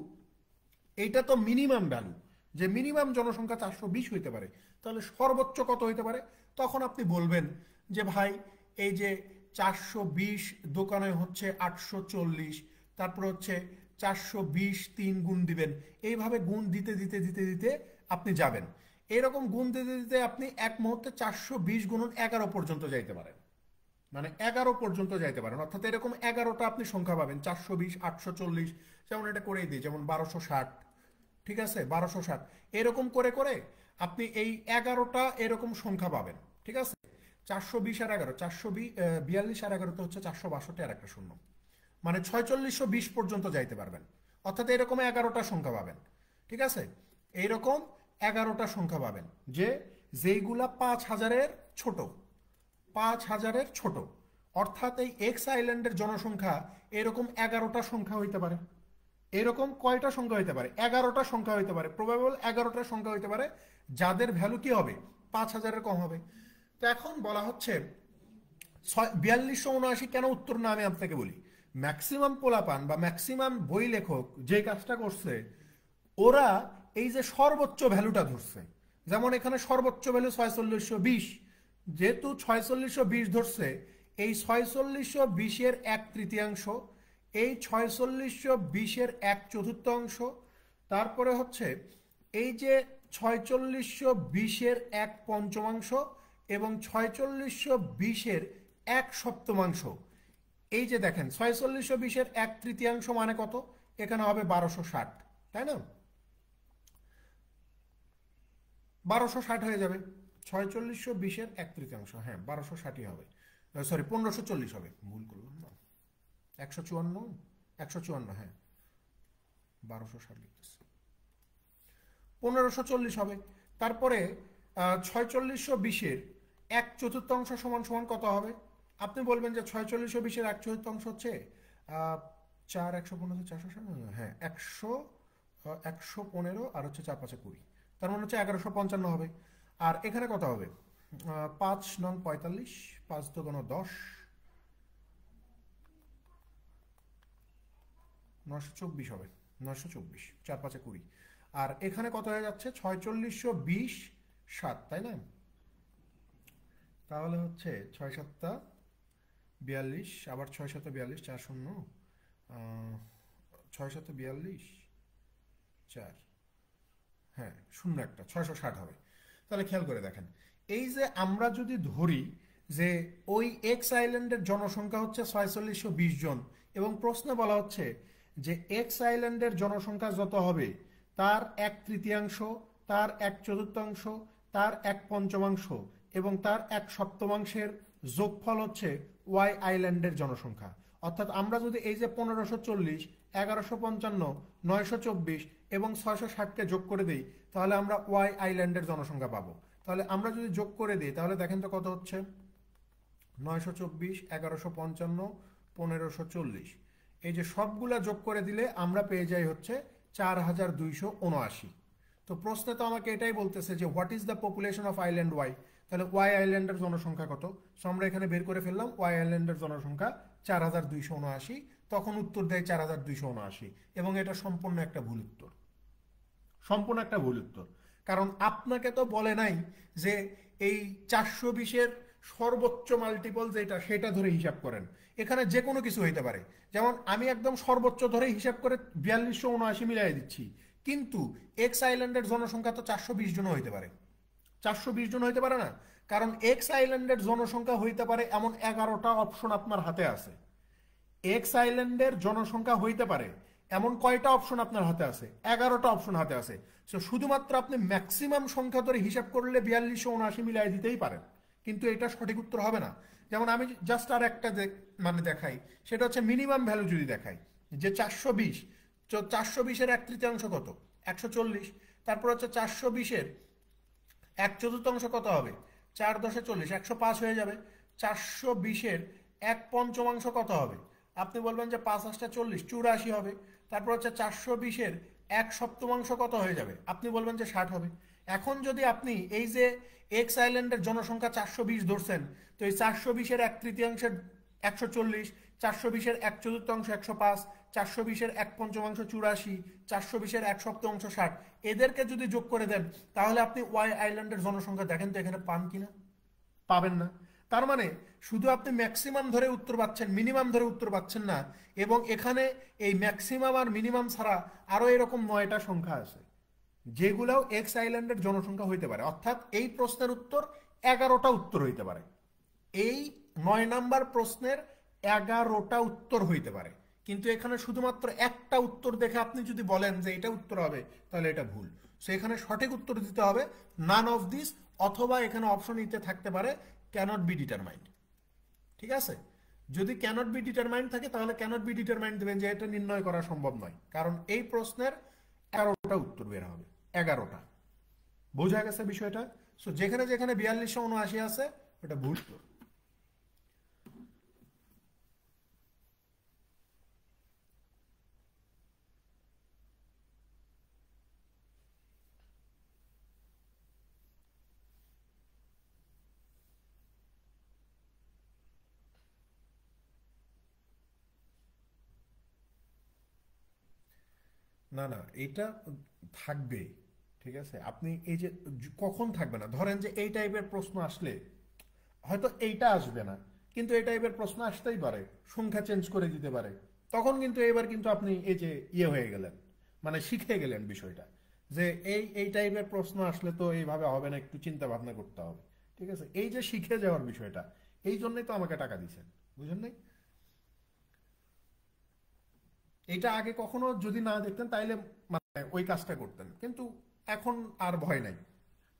এইটা তো মিনিমাম ভ্যালু, যে মিনিমাম জনসংখ্যা 420 হইতে পারে, তাহলে সর্বোচ্চ কত হইতে পারে? তখন আপনি বলবেন যে ভাই এই যে 420 দোকানে হচ্ছে 840, তারপর হচ্ছে 420 3 গুণ দিবেন, এইভাবে গুণ দিতে দিতে দিতে দিতে আপনি যাবেন। এরকম গুণ দিতে দিতে আপনি এক মুহূর্তে 420 গুণন 11 পর্যন্ত যাইতে পারেন, মানে 11 পর্যন্ত যাইতে পারেন, অর্থাৎ এরকম 11টা আপনি সংখ্যা পাবেন। 420, 840, যেমন এটা করেই দিই, যেমন 1260, ঠিক আছে, 1260, এরকম করে করে আপনি এই 11টা এরকম সংখ্যা পাবেন, ঠিক আছে। 420 আর 11, 442 আর 11 তো হচ্ছে 462 আর একটা শূন্য, মানে 4620 পর্যন্ত যাইতে পারবেন, অর্থাৎ এরকম 11টা সংখ্যা পাবেন, ঠিক আছে। এইরকম 11টা সংখ্যা পাবেন যেইগুলা 5000-এর ছোট, 5000-এর ছোট, অর্থাৎ এই এক্স আইল্যান্ডের জনসংখ্যা এরকম 11টা সংখ্যা হইতে পারে। এরকম কয়টা সংখ্যা হইতে পারে? 11টা সংখ্যা হইতে পারে, প্রবাবল 11টা সংখ্যা হইতে পারে যাদের ভ্যালু কি হবে 5000-এর কম হবে। তো এখন বলা হচ্ছে 4279 কেন উত্তর না, আমি আপনাকে বলি। ম্যাক্সিমাম পোলাপান বা ম্যাক্সিমাম বই লেখক যে কাজটা করছে, ওরা এই যে সর্বোচ্চ ভ্যালুটা ধরছে, যেমন এখানে সর্বোচ্চ ভ্যালু 4620, যেহেতু 4620 ধরছে, এই 4620-এর 1/3, এই 4620-এর 1/4, তারপরে হচ্ছে এই যে 4620-এর 1/5 এবং 4620-এর 1/7, এই যে দেখেন 4620-এর 1/3 মানে কত, এখানে হবে 1260, তাই না? 1260 হয়ে যাবে। 4620-এর 1/3, হ্যাঁ 1260 হবে, সরি 1540 হবে, ভুল করলাম না, 154, 154, হ্যাঁ 1260 লিখতেছি, 1540 হবে। তারপরে 4620-এর 1/4 সমান সমান কত হবে? আপনি বলবেন যে 4620-এর 1/4 হচ্ছে 4, 115, 460, হ্যাঁ 115 আর হচ্ছে 4 5 20, তার মানে হচ্ছে 1155 হবে। আর এখানে কত হবে? 5 9 45, 5 2 10, 924 হবে, 924, 4 5 20। আর এখানে কত হয়ে যাচ্ছে? 4620 7, তাই না? তাহলে হচ্ছে 6 7 42, আবার 6 7 42, 4 0, 6 7 42 4, হ্যাঁ 0 একটা, 660 হবে। তাহলে খেয়াল করে দেখেন, এই যে আমরা যদি ধরি যে ওই এক্স আইল্যান্ডের জনসংখ্যা হচ্ছে 4620 জন, এবং প্রশ্নে বলা হচ্ছে যে এক্স আইল্যান্ডের জনসংখ্যা যত হবে তার 1/3, তার 1/4, তার 1/5 এবং তার 1/7 যোগফল হচ্ছে ওয়াই আইল্যান্ডের জনসংখ্যা। অর্থাৎ আমরা যদি এই যে 1540, 1155, 924 এবং 660-কে যোগ করে দিই, তাহলে আমরা ওয়াই আইল্যান্ডের জনসংখ্যা পাবো। তাহলে আমরা যদি যোগ করে দিই, তাহলে দেখেন তো কত হচ্ছে, 924, 1155, 1540, এই যে সবগুলা যোগ করে দিলে আমরা পেয়ে যাই হচ্ছে 4279। তো প্রশ্নে তো আমাকে এটাই বলতেছে যে what is the population of island Y, তাহলে ওয়াই আইল্যান্ডের জনসংখ্যা কত? সো আমরা এখানে বের করে ফেললাম ওয়াই আইল্যান্ডের জনসংখ্যা 4279, তখন উত্তর দেয় 4279, এবং এটা সম্পূর্ণ একটা ভুল উত্তর, সম্পূর্ণ একটা ভুল উত্তর। কারণ আপনাকে তো বলে নাই যে এই 420-এর সর্বোচ্চ মাল্টিপল যেটা সেটা ধরে হিসাব করেন, এখানে যে কোনো কিছু হইতে পারে। যেমন আমি একদম সর্বোচ্চ ধরে হিসাব করে 4279 মিলাই দিচ্ছি, কিন্তু এক্স আইল্যান্ডের জনসংখ্যা তো 420 জন হইতে পারে, 420 জন হইতে পারে না, কারণ এক্স আইল্যান্ডের জনসংখ্যা হইতে পারে এমন 11টা অপশন আপনার হাতে আছে। এক্স আইল্যান্ডের জনসংখ্যা হইতে পারে এমন কয়টা অপশন আপনার হাতে আছে? 11টা অপশন হাতে আছে। সো শুধুমাত্র আপনি ম্যাক্সিমাম সংখ্যা ধরে হিসাব করলে 4279 মিলাই দিতেই পারেন, কিন্তু এটা সঠিক উত্তর হবে না। যেমন আমি জাস্ট আর একটা মানে দেখাই, সেটা হচ্ছে মিনিমাম ভ্যালু যদি দেখাই, যে 420, 420-এর 1/3 কত? 140। তারপর হচ্ছে 420-এর 1/4 কত হবে? 4 10 40, 105 হয়ে যাবে। 420-এর 1/5 কত হবে? আপনি বলবেন যে 5 8 40, 84 হবে। তারপর হচ্ছে 420-এর 1/7 কত হয়ে যাবে? আপনি বলবেন যে 60 হবে। এখন যদি আপনি এই যে এক্স আইল্যান্ডের জনসংখ্যা 420 ধরছেন, তো এই 420-এর 1/3 140, 420-এর 1/4 105, 420-এর 1/5 84, 420-এর 1/7 60, এদেরকে যদি যোগ করে দেন, তাহলে আপনি ওয়াই আইল্যান্ডের জনসংখ্যা দেখেন তো এখানে পান কিনা? পাবেন না। তার মানে শুধু আপনি ম্যাক্সিমাম ধরে উত্তর পাচ্ছেন, মিনিমাম ধরে উত্তর পাচ্ছেন না। এবং এখানে এই ম্যাক্সিমাম আর মিনিমাম ছাড়া আরো এরকম 9টা সংখ্যা আছে যেগুলাও এক্স আইল্যান্ডের জনসংখ্যা হইতে পারে। অর্থাৎ এই প্রশ্নের উত্তর 11টা উত্তর হইতে পারে। এই 9 নাম্বার প্রশ্নের 11টা উত্তর হইতে পারে। কিন্তু এখানে শুধুমাত্র একটা উত্তর দেখে আপনি যদি বলেন যে এটা উত্তর হবে, তাহলে এটা ভুল। সো এখানে সঠিক উত্তর দিতে হবে নান অফ দিস, অথবা এখানে অপশন ইতে থাকতে পারে ক্যানট বি ডিটারমাইন্ড। ঠিক আছে? যদি ক্যানট বি ডিটারমাইন্ড থাকে তাহলে ক্যানট বি ডিটারমাইন্ড দেবেন যে এটা নির্ণয় করা সম্ভব নয়, কারণ এই প্রশ্নের 11টা উত্তর বের হবে। 11টা। বোঝা গেছে বিষয়টা? সো যেখানে যেখানে 4279 আছে ওটা ভুল। না না, এটা থাকবে। ঠিক আছে, আপনি এই যে কখন থাকবে না, ধরেন যে এই টাইপের প্রশ্ন আসলে হয়তো এইটা আসবে না, কিন্তু এই টাইপের প্রশ্ন আসতেই পারে, সংখ্যা চেঞ্জ করে দিতে পারে। তখন কিন্তু এবার কিন্তু আপনি এই যে হয়ে গেলেন, মানে শিখে গেলেন বিষয়টা, যে এই টাইপের প্রশ্ন আসলে তো এইভাবে হবে না, একটু চিন্তা ভাবনা করতে হবে। ঠিক আছে, এই যে শিখে যাওয়ার বিষয়টা, এই জন্যই তো আমাকে টাকা দিচ্ছেন, বুঝলেন নাই? এটা আগে কখনো যদি না দেখতেন তাইলে মানে ওই কাজটা করতেন, কিন্তু এখন আর ভয় নাই।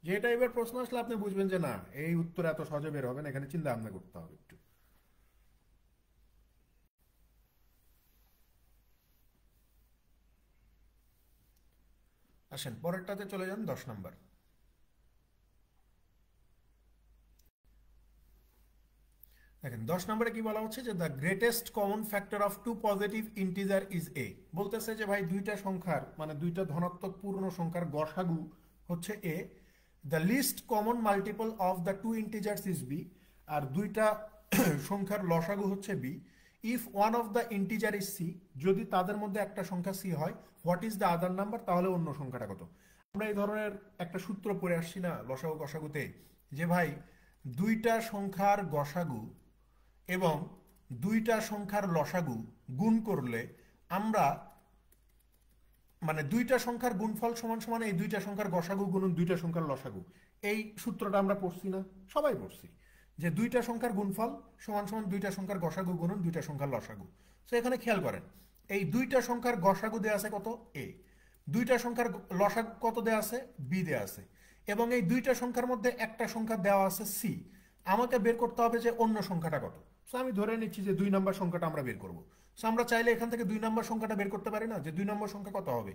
যে টাইপের প্রশ্ন আসলে আপনি বুঝবেন যে না, এই উত্তর এত সহজে বের হবে না, এখানে চিন্তা ভাবনা করতে হবে একটু। আসেন পরেরটাতে চলে যান, 10 নাম্বার। দেখেন 10 নম্বরে কি বলা হচ্ছে যে the greatest common factor of two positive integer is A. বলতেছে যে ভাই দুইটা সংখ্যার মানে দুইটা ধনাত্মক পূর্ণ সংখ্যার গসাগু হচ্ছে A. The least common multiple of the two integers is B. আর দুইটা সংখ্যার লসাগু হচ্ছে B. If one of the integer is C, যদি তাদের মধ্যে একটা সংখ্যা সি হয়, what is the other number, তাহলে অন্য সংখ্যাটা কত। আমরা এই ধরনের একটা সূত্র পড়ে আসছি না লসাগু গসাগুতে, যে ভাই দুইটা সংখ্যার গসাগু এবং দুইটা সংখ্যার লসাগু গুণ করলে আমরা মানে দুইটা সংখ্যার গুণফল সমান সমান এই দুইটা সংখ্যার গসাগু গুণন দুইটা সংখ্যার লসাগু। এই সূত্রটা আমরা পড়ছি না, সবাই পড়ছি, যে দুইটা সংখ্যার গুণফল সমান সমান দুইটা সংখ্যার গসাগু গুণন দুইটা সংখ্যার লসাগু। তো এখানে খেয়াল করেন, এই দুইটা সংখ্যার গসাগু দেয়া আছে কত, এ। দুইটা সংখ্যার লসাগু কত দেয়া আছে, বি দেয়া আছে। এবং এই দুইটা সংখ্যার মধ্যে একটা সংখ্যা দেওয়া আছে সি। আমাকে বের করতে হবে যে অন্য সংখ্যাটা কত। সো আমি ধরে নিচ্ছি যে 2 নম্বর সংখ্যাটা আমরা বের করব। সো আমরা চাইলে এখান থেকে 2 নম্বর সংখ্যাটা বের করতে পারি না, যে 2 নম্বর সংখ্যা কত হবে।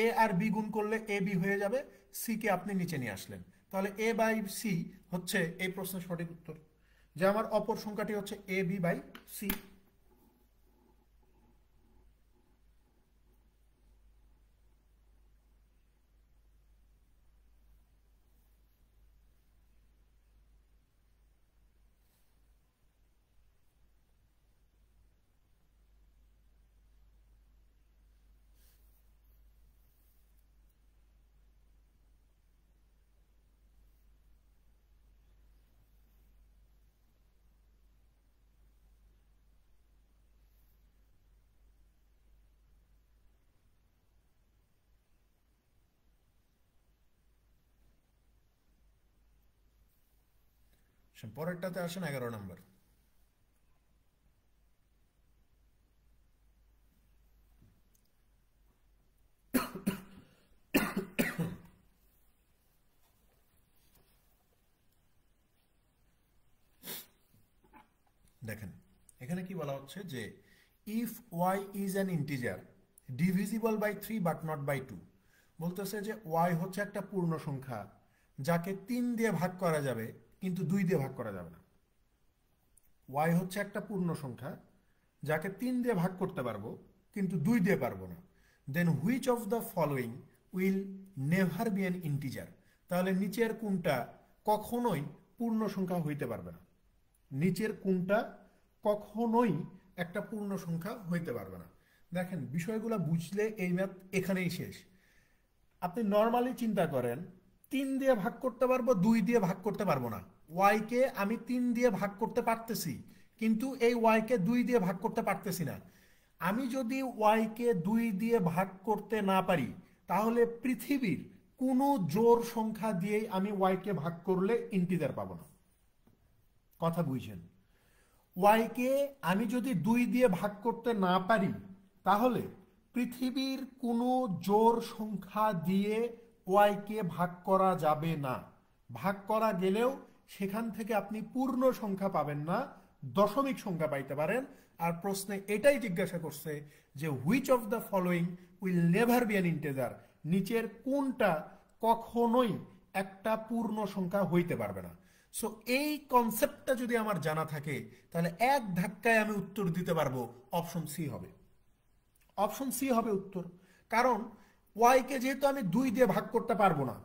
এ আর বি গুণ করলে এ বি হয়ে যাবে, সি কে আপনি নিচে নিয়ে আসলেন, তাহলে এ বাই সি হচ্ছে এই প্রশ্নের সঠিক উত্তর। যে আমার অপর সংখ্যাটি হচ্ছে এ বি বাই সি। পরেরটাতে আসেন, 11 নম্বর। দেখেন এখানে কি বলা হচ্ছে যে if Y is an integer divisible by 3 but not by 2। বলতেছে যে ওয়াই হচ্ছে একটা পূর্ণ সংখ্যা যাকে 3 দিয়ে ভাগ করা যাবে কিন্তু 2 দিয়ে ভাগ করা যাবে না। ওয়াই হচ্ছে একটা পূর্ণ সংখ্যা যাকে 3 দিয়ে ভাগ করতে পারবো কিন্তু 2 দিয়ে পারবো না। Then which of the following will never be an integer. তাহলে নিচের কোনটা কখনোই পূর্ণ সংখ্যা হইতে পারবে না। নিচের কোনটা কখনোই একটা পূর্ণ সংখ্যা হইতে পারবে না। দেখেন বিষয়গুলো বুঝলে এই ম্যাথ এখানেই শেষ। আপনি নর্মালি চিন্তা করেন 3 দিয়ে ভাগ করতে পারবো 2 দিয়ে ভাগ করতে পারবো না, ওয়াই কে আমি 3 দিয়ে ভাগ করতে পারতেছি, কিন্তু এই ওয়াই কে 2 দিয়ে ভাগ করতে পারতেছি না। আমি যদি ওয়াই কে 2 দিয়ে ভাগ করতে না পারি, তাহলে পৃথিবীর কোনো জোড় সংখ্যা দিয়েই আমি ওয়াই কে ভাগ করলে ইন্টিজার পাবো না। কথা বুঝছেন? ওয়াই কে আমি যদি 2 দিয়ে ভাগ করতে না পারি, তাহলে পৃথিবীর কোনো জোড় সংখ্যা দিয়ে ওয়াই কে ভাগ করা যাবে না। ভাগ করা গেলেও সেখান থেকে আপনি পূর্ণ সংখ্যা পাবেন না, দশমিক সংখ্যা পাইতে পারেন। আর প্রশ্নে এটাই জিজ্ঞাসা করছে যে which of the following will never be an integer, নিচের কোনটা কখনোই একটা পূর্ণ সংখ্যা হইতে পারবে না। সো এই কনসেপ্টটা যদি আমার জানা থাকে, তাহলে এক ধাক্কায় আমি উত্তর দিতে পারবো অপশন সি হবে। অপশন সি হবে উত্তর। কারণ ওয়াই কে যেহেতু আমি 2 দিয়ে ভাগ করতে পারবো না,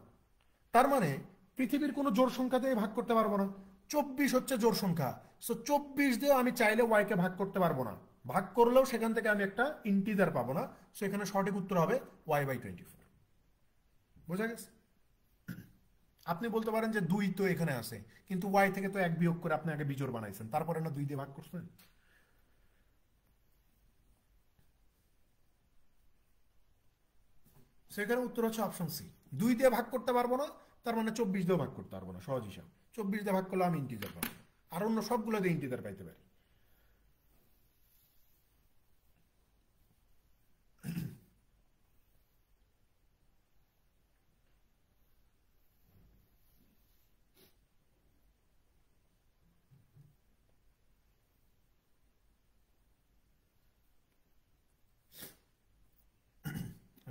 তার মানে পৃথিবীর কোনো জোড় সংখ্যা দিয়ে ভাগ করতে পারবো না। 24 হচ্ছে জোড় সংখ্যা, সো 24 দিয়ে আমি চাইলে ওয়াই কে ভাগ করতে পারবো না। ভাগ করলেও সেখান থেকে আমি একটা ইন্টিজার পাবো না। সো এখানে সঠিক উত্তর হবে y/24। বোঝা গেছে? আপনি বলতে পারেন যে 2 তো এখানে আছে, কিন্তু ওয়াই থেকে তো 1 বিয়োগ করে আপনি আগে বিজোড় বানাইছেন, তারপরে না 2 দিয়ে ভাগ করছেন। সেখানে উত্তর হচ্ছে অপশন সি। 2 দিয়ে ভাগ করতে পারবো না, তার মানে 24 দিয়ে ভাগ করতে পারবো না, সহজ হিসাব। 24 দিয়ে ভাগ করলে আমি ইন্টিজার পাবো, আর অন্য সবগুলো দিয়ে ইন্টিজার পাইতে পারি।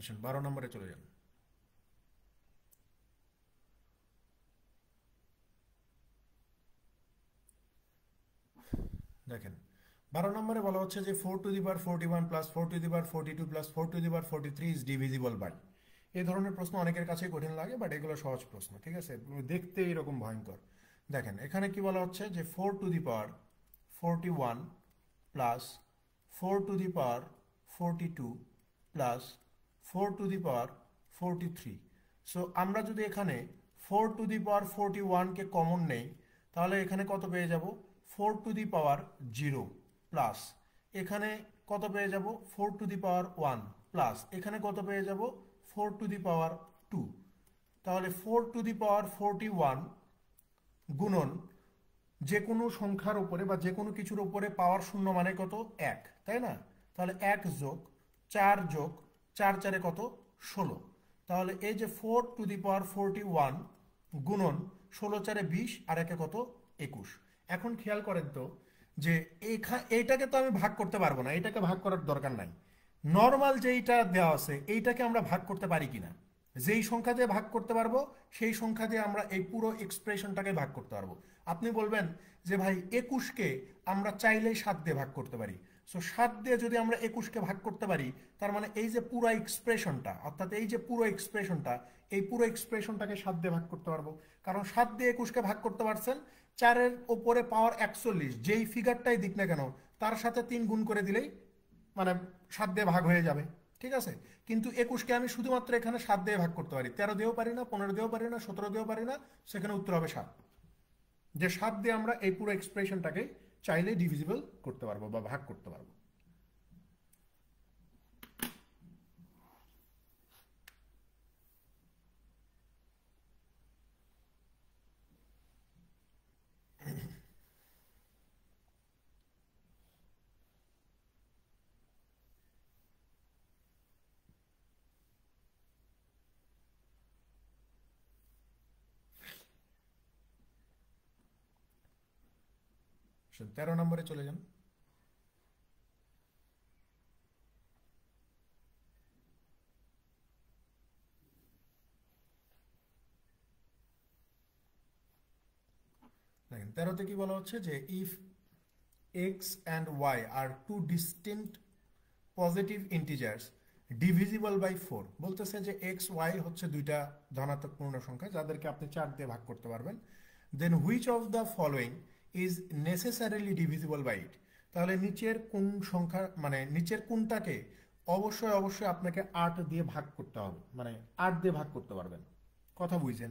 আসেন 12 নম্বরে চলে যান। দেখেন 12 নম্বরে বলা হচ্ছে যে 4^41 plus 4^42 plus 4^43 is divisible by. এই ধরনের প্রশ্ন অনেকের কাছে কঠিন লাগে, বাট এগুলো সহজ প্রশ্ন, ঠিক আছে? দেখতে এরকম ভয়ঙ্কর। দেখেন এখানে কি বলা হচ্ছে যে 4^41 প্লাস 4^42 প্লাস 4^43। সো আমরা যদি এখানে 4^41 কে কমন নেই, তাহলে এখানে কত পেয়ে যাব? 4^0 প্লাস এখানে কত পেয়ে যাব? 4^1 প্লাস এখানে কত পেয়ে যাব? 4^2। তাহলে 4^41 গুণন যে কোনো সংখ্যার উপরে বা যে কোনো কিছুর উপরে পাওয়ার শূন্য মানে কত? 1, তাই না? তাহলে 1 যোগ 4 যোগ 4 4 কত? 16। তাহলে এই যে 4^41 গুণন 16 4 20 আর একে কত? 21। এখন খেয়াল করেন তো যে এইটাকে তো আমি ভাগ করতে পারবো না, এটাকে ভাগ করার দরকার নাই। নর্মাল যেইটা দেওয়া আছে এইটাকে আমরা ভাগ করতে পারি কিনা? যেই সংখ্যা দিয়ে ভাগ করতে পারবো সেই সংখ্যা দিয়ে আমরা এই পুরো এক্সপ্রেশনটাকে ভাগ করতে পারবো। আপনি বলবেন যে ভাই 21কে আমরা চাইলেই 7 দিয়ে ভাগ করতে পারি। সো 7 দিয়ে যদি আমরা 21কে ভাগ করতে পারি, তার মানে এই যে পুরো এক্সপ্রেশনটা, অর্থাৎ এই যে পুরো এক্সপ্রেশনটা, এই পুরো এক্সপ্রেশনটাকে 7 দিয়ে ভাগ করতে পারবো। কারণ 7 দিয়ে 21কে ভাগ করতে পারছেন, 4-এর ওপরে পাওয়ার 41 যেই ফিগারটাই দিক না কেন তার সাথে 3 গুণ করে দিলেই মানে 7 দিয়ে ভাগ হয়ে যাবে, ঠিক আছে? কিন্তু 21কে আমি শুধুমাত্র এখানে 7 দিয়ে ভাগ করতে পারি, 13 দিয়েও পারি না, 15 দিয়েও পারি না, 17 দিয়েও পারি না। সেখানে উত্তর হবে 7। যে 7 দিয়ে আমরা এই পুরো এক্সপ্রেশনটাকে চাইলে ডিভিজিবল করতে পারবো বা ভাগ করতে পারবো। আচ্ছা, 13 নম্বরে চলে যান। দেখেন 13তে কি বলা হচ্ছে যে if X and Y are two distinct positive integers divisible by 4। বলতেছে যে এক্স ওয়াই হচ্ছে দুইটা ধনাত্মক পূর্ণ সংখ্যা যাদেরকে আপনি 4 দিয়ে ভাগ করতে পারবেন। Then which of the following is necessarily divisible by it. তাহলে নিচের কোন সংখ্যা মানে নিচের কোনটাকে অবশ্যই অবশ্যই আপনাকে 8 দিয়ে ভাগ করতে হবে, মানে 8 দিয়ে ভাগ করতে পারবেন। কথা বুঝছেন?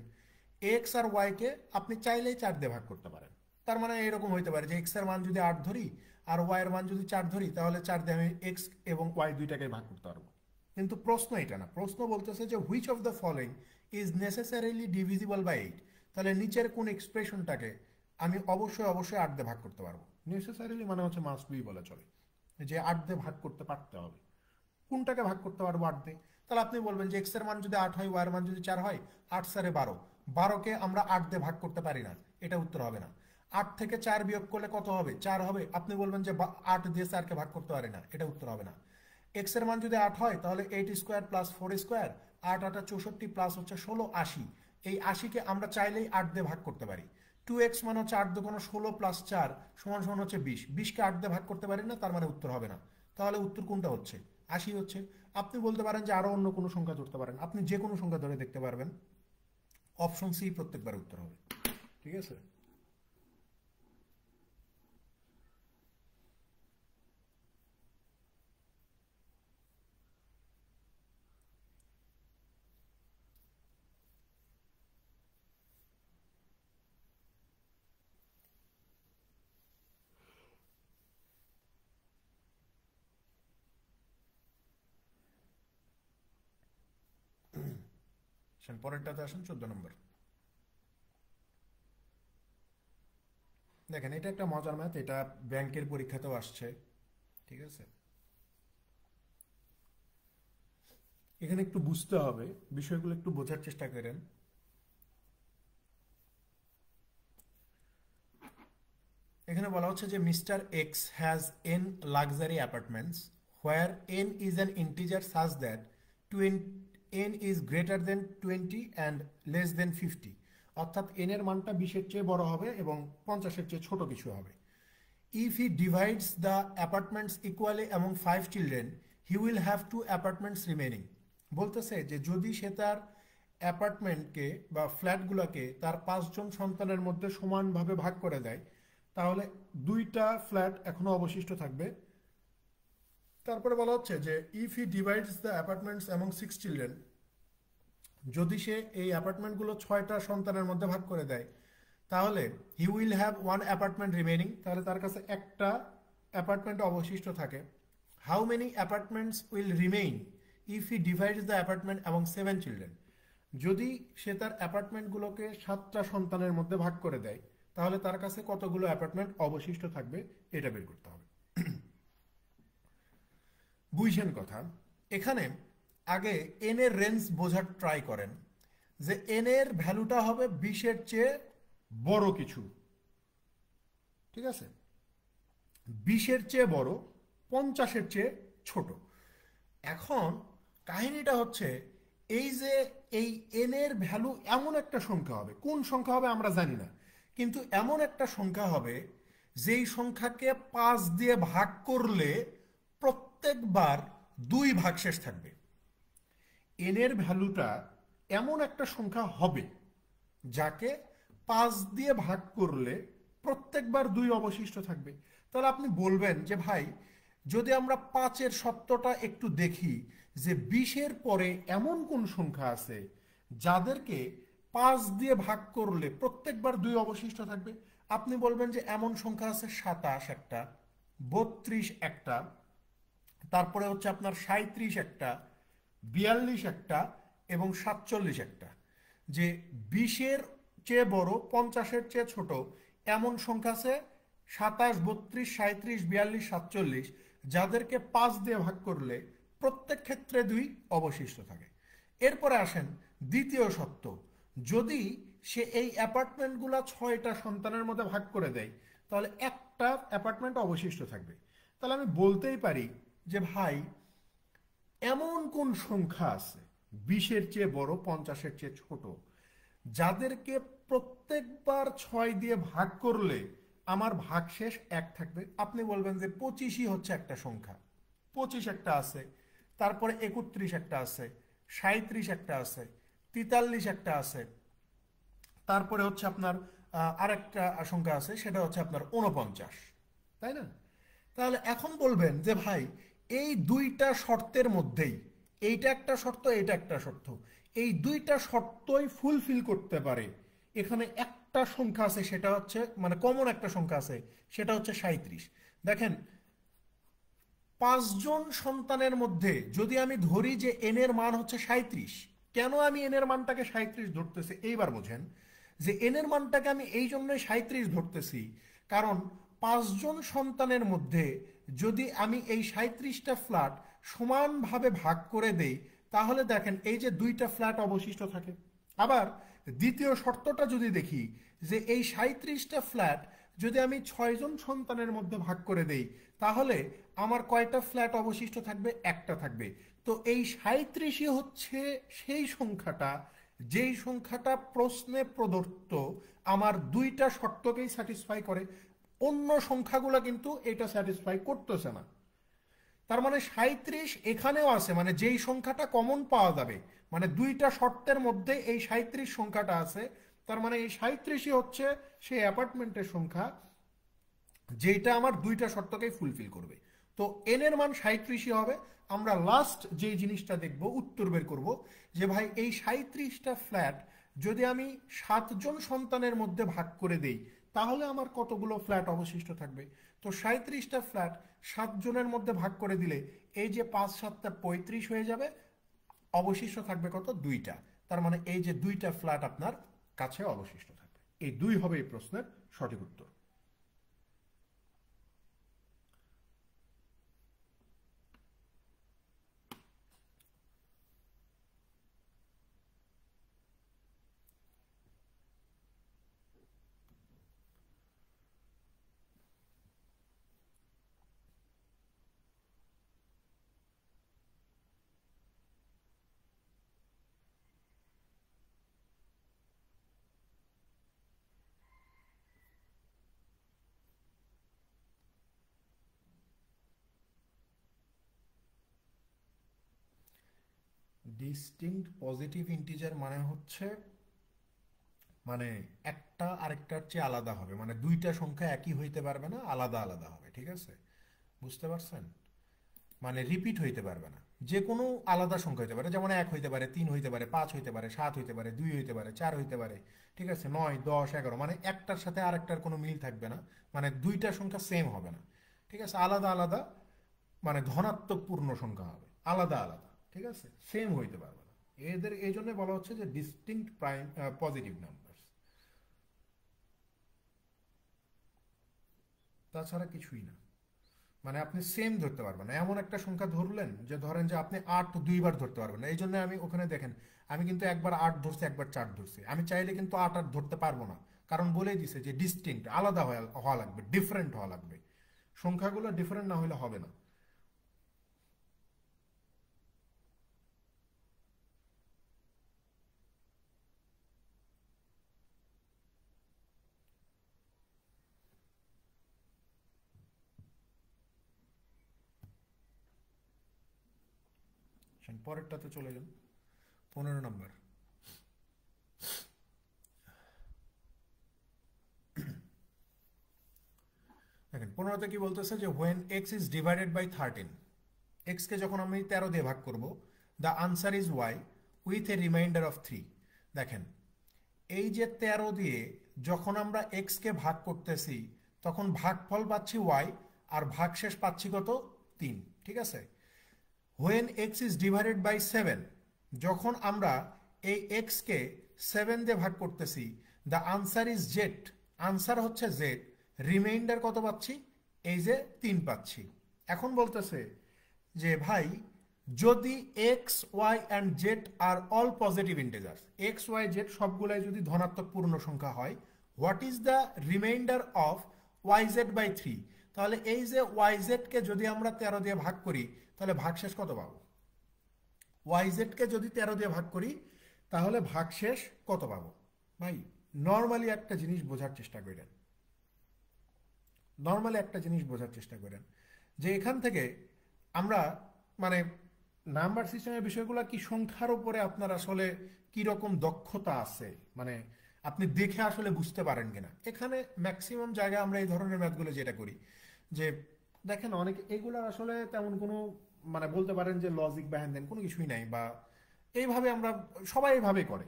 এক্স আর ওয়াইকে আপনি চাইলেই 4 দিয়ে ভাগ করতে পারেন। তার মানে এরকম হইতে পারে যে এক্স এর মান যদি 8 ধরি আর ওয়াই এর মান যদি 4 ধরি, তাহলে 4 দিয়ে আমি এক্স এবং ওয়াই দুইটাকে ভাগ করতে পারবো। কিন্তু প্রশ্ন এটা না, প্রশ্ন বলতেছে যে which of the following is necessarily divisible by 8। তাহলে নিচের কোন এক্সপ্রেশনটাকে আমি অবশ্যই 8 দিয়ে ভাগ করতে পারবো। নেসেসারিলি মানে হচ্ছে মাস্ট বি বলে চলে, যে 8 দিয়ে ভাগ করতে পারতে হবে। কোনটাকে ভাগ করতে পারবো 8 দিয়ে? তাহলে আপনি বলবেন যে এক্স এর মান যদি 8 হয়, ওয়াই এর মান যদি 4 হয়, 8 4 12, 12কে আমরা 8 দিয়ে ভাগ করতে পারি না, এটা উত্তর হবে না। 8 থেকে 4 বিয়োগ করলে কত হবে? 4 হবে। আপনি বলবেন যে 8 দিয়ে 4কে ভাগ করতে পারি না, এটা উত্তর হবে না। এক্স এর মান যদি 8 হয়, তাহলে 8 স্কোয়ার প্লাস 4 স্কোয়ার, 8 8 64 প্লাস হচ্ছে 16 80। এই 80কে আমরা চাইলেই 8 দিয়ে ভাগ করতে পারি। 2x মানে হচ্ছে 8 দুগুণ 16 প্লাস 4 সমান সমান হচ্ছে 20। 20কে 8 দিয়ে ভাগ করতে পারি না, তার মানে উত্তর হবে না। তাহলে উত্তর কোনটা হচ্ছে? 80 হচ্ছে। আপনি বলতে পারেন যে আরো অন্য কোনো সংখ্যা ধরতে পারেন, আপনি যে কোনো সংখ্যা ধরে দেখতে পারবেন, অপশন সি প্রত্যেকবার উত্তর হবে। ঠিক আছে? পরেরটাতে আসেন, 14 নম্বর। দেখেন, এটা একটা মজার ম্যাথ, এটা ব্যাংকের পরীক্ষাতেও আসছে। ঠিক আছে? এখানে একটু বুঝতে হবে, বিষয়গুলো একটু বোঝার চেষ্টা করেন। এখানে বলা হচ্ছে যে mister x has N luxury apartments where N is an integer such that N is greater than 20 and less than 50। অর্থাৎ এন এর মানটা 20-এর চেয়ে বড় হবে এবং 50-এর চেয়ে ছোট কিছু হবে। If he divides the apartments equally among 5 children, he will have 2 apartments remaining. বলতেছে যে যদি সে তার অ্যাপার্টমেন্টকে বা ফ্ল্যাটগুলোকে তার 5জন সন্তানের মধ্যে সমানভাবে ভাগ করে দেয়, তাহলে 2টা ফ্ল্যাট এখনো অবশিষ্ট থাকবে। তারপরে বলা হচ্ছে যে if he divides the apartments among 6 children, যদি সে এই অ্যাপার্টমেন্টগুলো 6টা সন্তানের মধ্যে ভাগ করে দেয়, তাহলে he will have 1 apartment remaining, তাহলে তার কাছে একটা অ্যাপার্টমেন্ট অবশিষ্ট থাকে। How many apartments will remain if he divides the apartment among 7 children. যদি সে তার অ্যাপার্টমেন্টগুলোকে 7টা সন্তানের মধ্যে ভাগ করে দেয়, তাহলে তার কাছে কতগুলো অ্যাপার্টমেন্ট অবশিষ্ট থাকবে, এটা বের করতে হবে। বুঝছেন কথা? এখানে আগে এন এর রেঞ্জ বোঝার ট্রাই করেন, যে এন এর ভ্যালুটা হবে 20-এর চেয়ে বড় কিছু। ঠিক আছে? 20-এর চেয়ে বড়, 50-এর চেয়ে ছোট। এখন কাহিনীটা হচ্ছে এই যে এই এন এর ভ্যালু এমন একটা সংখ্যা হবে, কোন সংখ্যা হবে আমরা জানি না, কিন্তু এমন একটা সংখ্যা হবে যেই সংখ্যাকে 5 দিয়ে ভাগ করলে প্রত্যেকবার 2 ভাগশেষ থাকবে। এন এর ভ্যালুটা এমন একটা সংখ্যা হবে যাকে 5 দিয়ে ভাগ করলে প্রত্যেকবার 2 অবশিষ্ট থাকবে। তাহলে আপনি বলবেন যে ভাই, যদি আমরা 5-এর সত্যটা একটু দেখি, যে 20-এর পরে এমন কোন সংখ্যা আছে যাদেরকে 5 দিয়ে ভাগ করলে প্রত্যেকবার 2 অবশিষ্ট থাকবে। আপনি বলবেন যে এমন সংখ্যা আছে 27 একটা, 32 একটা, তারপরে হচ্ছে আপনার 37 একটা, 42 একটা এবং 47 একটা। যে 20-এর চেয়ে বড়, 50-এর চেয়ে ছোট এমন সংখ্যা আছে 27, 32, 37, 42, 47, যাদেরকে 5 দিয়ে ভাগ করলে প্রত্যেক ক্ষেত্রে 2 অবশিষ্ট থাকে। এরপরে আসেন দ্বিতীয় সত্য, যদি সে এই অ্যাপার্টমেন্টগুলো 6টা সন্তানের মধ্যে ভাগ করে দেয়, তাহলে একটা অ্যাপার্টমেন্ট অবশিষ্ট থাকবে। তাহলে আমি বলতেই পারি যে ভাই, এমন কোন সংখ্যা আছে 20-এর চেয়ে বড়, 50-এর চেয়ে ছোট, যাদেরকে প্রত্যেকবার 6 দিয়ে ভাগ করলে আমার ভাগশেষ 1 থাকবে। আপনি বলবেন যে 25-ই হচ্ছে একটা সংখ্যা, 25 একটা আছে, তারপরে 31 একটা আছে, 37 একটা আছে, 43 একটা আছে, তারপরে হচ্ছে আপনার আরেকটা সংখ্যা আছে, সেটা হচ্ছে আপনার 49, তাই না? তাহলে এখন বলবেন যে ভাই, এই 2টা শর্তের মধ্যেই, এইটা একটা শর্ত, এইটা একটা শর্ত, এই 2টা শর্তই ফুলফিল করতে পারে এখানে একটা সংখ্যা আছে, সেটা হচ্ছে মানে কমন একটা সংখ্যা আছে, সেটা হচ্ছে 37। দেখেন 5 জন সন্তানের মধ্যে যদি আমি ধরি যে এন এর মান হচ্ছে 37, কেন আমি এন এর মানটাকে 37 ধরতেছি এইবার বোঝেন। যে এন এর মানটাকে আমি এই জন্যই 37 ধরতেছি, কারণ 5 জন সন্তানের মধ্যে যদি আমি এই 37টা ফ্ল্যাট সমানভাবে ভাগ করে দেই, তাহলে দেখেন এই যে 2টা ফ্ল্যাট অবশিষ্ট থাকে। আবার দ্বিতীয় শর্তটা যদি দেখি, যে এই 37টা ফ্ল্যাট যদি আমি 6 জন সন্তানের মধ্যে ভাগ করে দেই, তাহলে আমার কয়টা ফ্ল্যাট অবশিষ্ট থাকবে? একটা থাকবে। তো এই 37ই হচ্ছে সেই সংখ্যাটা, যেই সংখ্যাটা প্রশ্নে প্রদত্ত আমার 2টা শর্তকেই স্যাটিসফাই করে। অন্য সংখ্যাগুলো কিন্তু এটা স্যাটিসফাই করতেছে না। তার মানে 37 এখানেও আছে, মানে যেই সংখ্যাটা কমন পাওয়া যাবে, মানে 2টা শর্তের মধ্যে এই 37 সংখ্যাটা আছে। তার মানে এই 37ই হচ্ছে সেই অ্যাপার্টমেন্টের সংখ্যা যেটা আমার 2টা শর্তকেই ফুলফিল করবে। তো এন এর মান 37ই হবে। আমরা লাস্ট যে জিনিসটা দেখব, উত্তর বের করব, যে ভাই এই 37টা ফ্ল্যাট যদি আমি 7 জন সন্তানের মধ্যে ভাগ করে দেই, তাহলে আমার কতগুলো ফ্ল্যাট অবশিষ্ট থাকবে? তো 37টা ফ্ল্যাট 7 জনের মধ্যে ভাগ করে দিলে এই যে 5 7 35 হয়ে যাবে, অবশিষ্ট থাকবে কত? 2টা। তার মানে এই যে 2টা ফ্ল্যাট আপনার কাছে অবশিষ্ট থাকবে। এই 2 হবে এই প্রশ্নের সঠিক উত্তর। ডিস্টিংক্ট পজিটিভ ইন্টিজার মানে হচ্ছে মানে একটা আরেকটার চেয়ে আলাদা হবে, মানে 2টা সংখ্যা একই হইতে পারবে না, আলাদা আলাদা হবে। ঠিক আছে, বুঝতে পারছেন? মানে রিপিট হইতে পারবে না, যে কোনো আলাদা সংখ্যা হইতে পারে, যেমন 1 হইতে পারে, 3 হইতে পারে, 5 হইতে পারে, 7 হইতে পারে, 2 হইতে পারে, 4 হইতে পারে। ঠিক আছে, 9 10 11, মানে একটার সাথে আরেকটার কোনো মিল থাকবে না, মানে 2টা সংখ্যা সেম হবে না। ঠিক আছে, আলাদা আলাদা, মানে ধনাত্মক পূর্ণ সংখ্যা হবে, আলাদা আলাদা। ঠিক আছে, সেম হইতে পারবে না। এদের এই জন্য বলা হচ্ছে যে ডিস্টিংক্ট প্রাইম পজিটিভ নাম্বার, তাছাড়া কিছুই না। মানে আপনি সেম ধরতে পারবেন না, এমন একটা সংখ্যা ধরলেন যে ধরেন যে আপনি 8 2বার ধরতে পারবেন না। এই জন্য আমি ওখানে দেখেন, আমি কিন্তু একবার 8 ধরছি, একবার 4 ধরছি। আমি চাইলে কিন্তু 8 আর ধরতে পারবো না, কারণ বলেই দিছে যে ডিস্টিংক্ট, আলাদা হওয়া লাগবে, ডিফারেন্ট হওয়া লাগবে। সংখ্যাগুলো ডিফারেন্ট না হলে হবে না। পরেরটাতে চলে যান, 15 নম্বর। দেখেন 15তে কি বলতেছে, যে when X is divided by 13, এক্সকে যখন আমি 13 দিয়ে ভাগ করব, the answer is Y with a remainder of 3। দেখেন এই যে 13 দিয়ে যখন আমরা এক্সকে ভাগ করতেছি, তখন ভাগফল পাচ্ছি ওয়াই, আর ভাগশেষ পাচ্ছি কত? 3। ঠিক আছে, when X is divided by 7, যখন আমরা এই এক্সকে 7 দিয়ে ভাগ করতেছি, the answer is Z, answer হচ্ছে জেড, রিমাইন্ডার কত পাচ্ছি? এই যে 3 পাচ্ছি। এখন বলতেছে যে ভাই যদি X Y and Z are all positive integers, X Y Z সবগুলাই যদি ধনাত্মক পূর্ণ সংখ্যা হয়, what is the remainder of Y Z by 3? তাহলে এই যে ওয়াই জেডকে যদি আমরা 13 দিয়ে ভাগ করি, তাহলে ভাগশেষ কত পাবো? ওয়াই জেডকে যদি 13 দিয়ে ভাগ করি, তাহলে ভাগশেষ কত পাবো? ভাই নর্মালি একটা জিনিস বোঝার চেষ্টা করেন, নর্মালি একটা জিনিস বোঝার চেষ্টা করেন, যে এখান থেকে আমরা মানে নাম্বার সিস্টেমের বিষয়গুলো কি সংখ্যার উপরে আপনার আসলে কি রকম দক্ষতা আছে, মানে আপনি দেখে আসলে বুঝতে পারেন কিনা। এখানে ম্যাক্সিমাম জায়গায় আমরা এই ধরনের ম্যাথগুলো যেটা করি, যে দেখেন অনেক এগুলোর আসলে তেমন কোনো মানে বলতে পারেন যে লজিক বা হ্যান কোনো কিছুই নাই, বা এইভাবে আমরা সবাই এইভাবেই করে।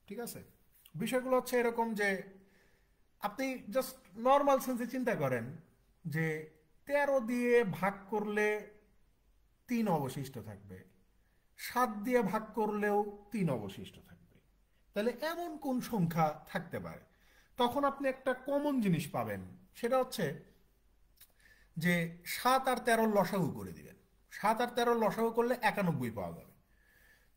ঠিক আছে, বিষয়গুলো হচ্ছে এরকম যে আপনি জাস্ট নর্মাল সেন্সে চিন্তা করেন যে 13 দিয়ে ভাগ করলে 3 অবশিষ্ট থাকবে, 7 দিয়ে ভাগ করলেও 3 অবশিষ্ট থাকবে, তাহলে এমন কোন সংখ্যা থাকতে পারে? তখন আপনি একটা কমন জিনিস পাবেন, সেটা হচ্ছে যে 7 আর 13 লসাগু করে দিবেন। 7 আর 13 লসাগু করলে 91 পাওয়া যাবে।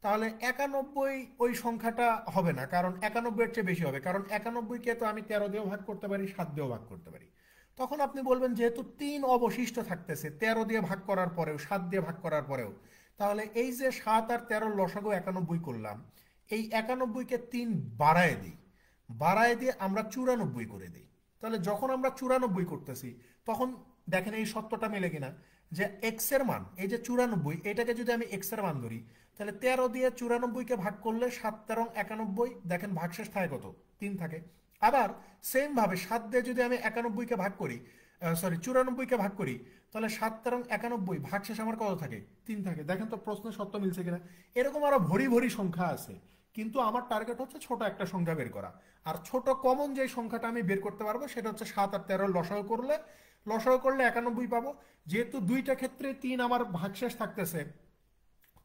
তাহলে 91 ওই সংখ্যাটা হবে না, কারণ 91 এর চেয়ে বেশি হবে, কারণ 91 কে তো আমি 13 দিয়েও ভাগ করতে পারি, 7 দিয়েও ভাগ করতে পারি। তখন আপনি বলবেন যেহেতু 3 অবশিষ্ট থাকতেছে 13 দিয়ে ভাগ করার পরেও, 7 দিয়ে ভাগ করার পরেও, তাহলে এই যে 7 আর 13 লসাগু 91 করলাম, এই 91 কে 3 বাড়ায় দিই, বাড়ায় দিয়ে আমরা 94 করে দিই। তাহলে যখন আমরা 94 করতেছি তখন দেখেন এই সত্যটা মেলে কিনা, যে এক্স এর মান এই যে 94, এটাকে যদি আমি এক্স এর মান ধরি, তাহলে 13 দিয়ে 94 কে ভাগ করলে 7 13 91, দেখেন ভাগশেষ থাকে কত? 3 থাকে। আবার সেম ভাবে 7 দিয়ে যদি আমি 91 কে ভাগ করি, সরি 94 কে ভাগ করি, তাহলে 7 13 91, ভাগশেষ আমার কত থাকে? 3 থাকে। দেখেন তো প্রশ্ন সত্য মিলছে কিনা। এরকম আরো ভরি ভরি সংখ্যা আছে, কিন্তু আমার টার্গেট হচ্ছে ছোট একটা সংখ্যা বের করা। আর ছোট কমন যে সংখ্যাটা আমি বের করতে পারবো সেটা হচ্ছে 7 আর 13 লসাগু করলে 91 পাবো। যেহেতু দুইটা ক্ষেত্রে 3 আমার ভাগশেষ থাকতেছে,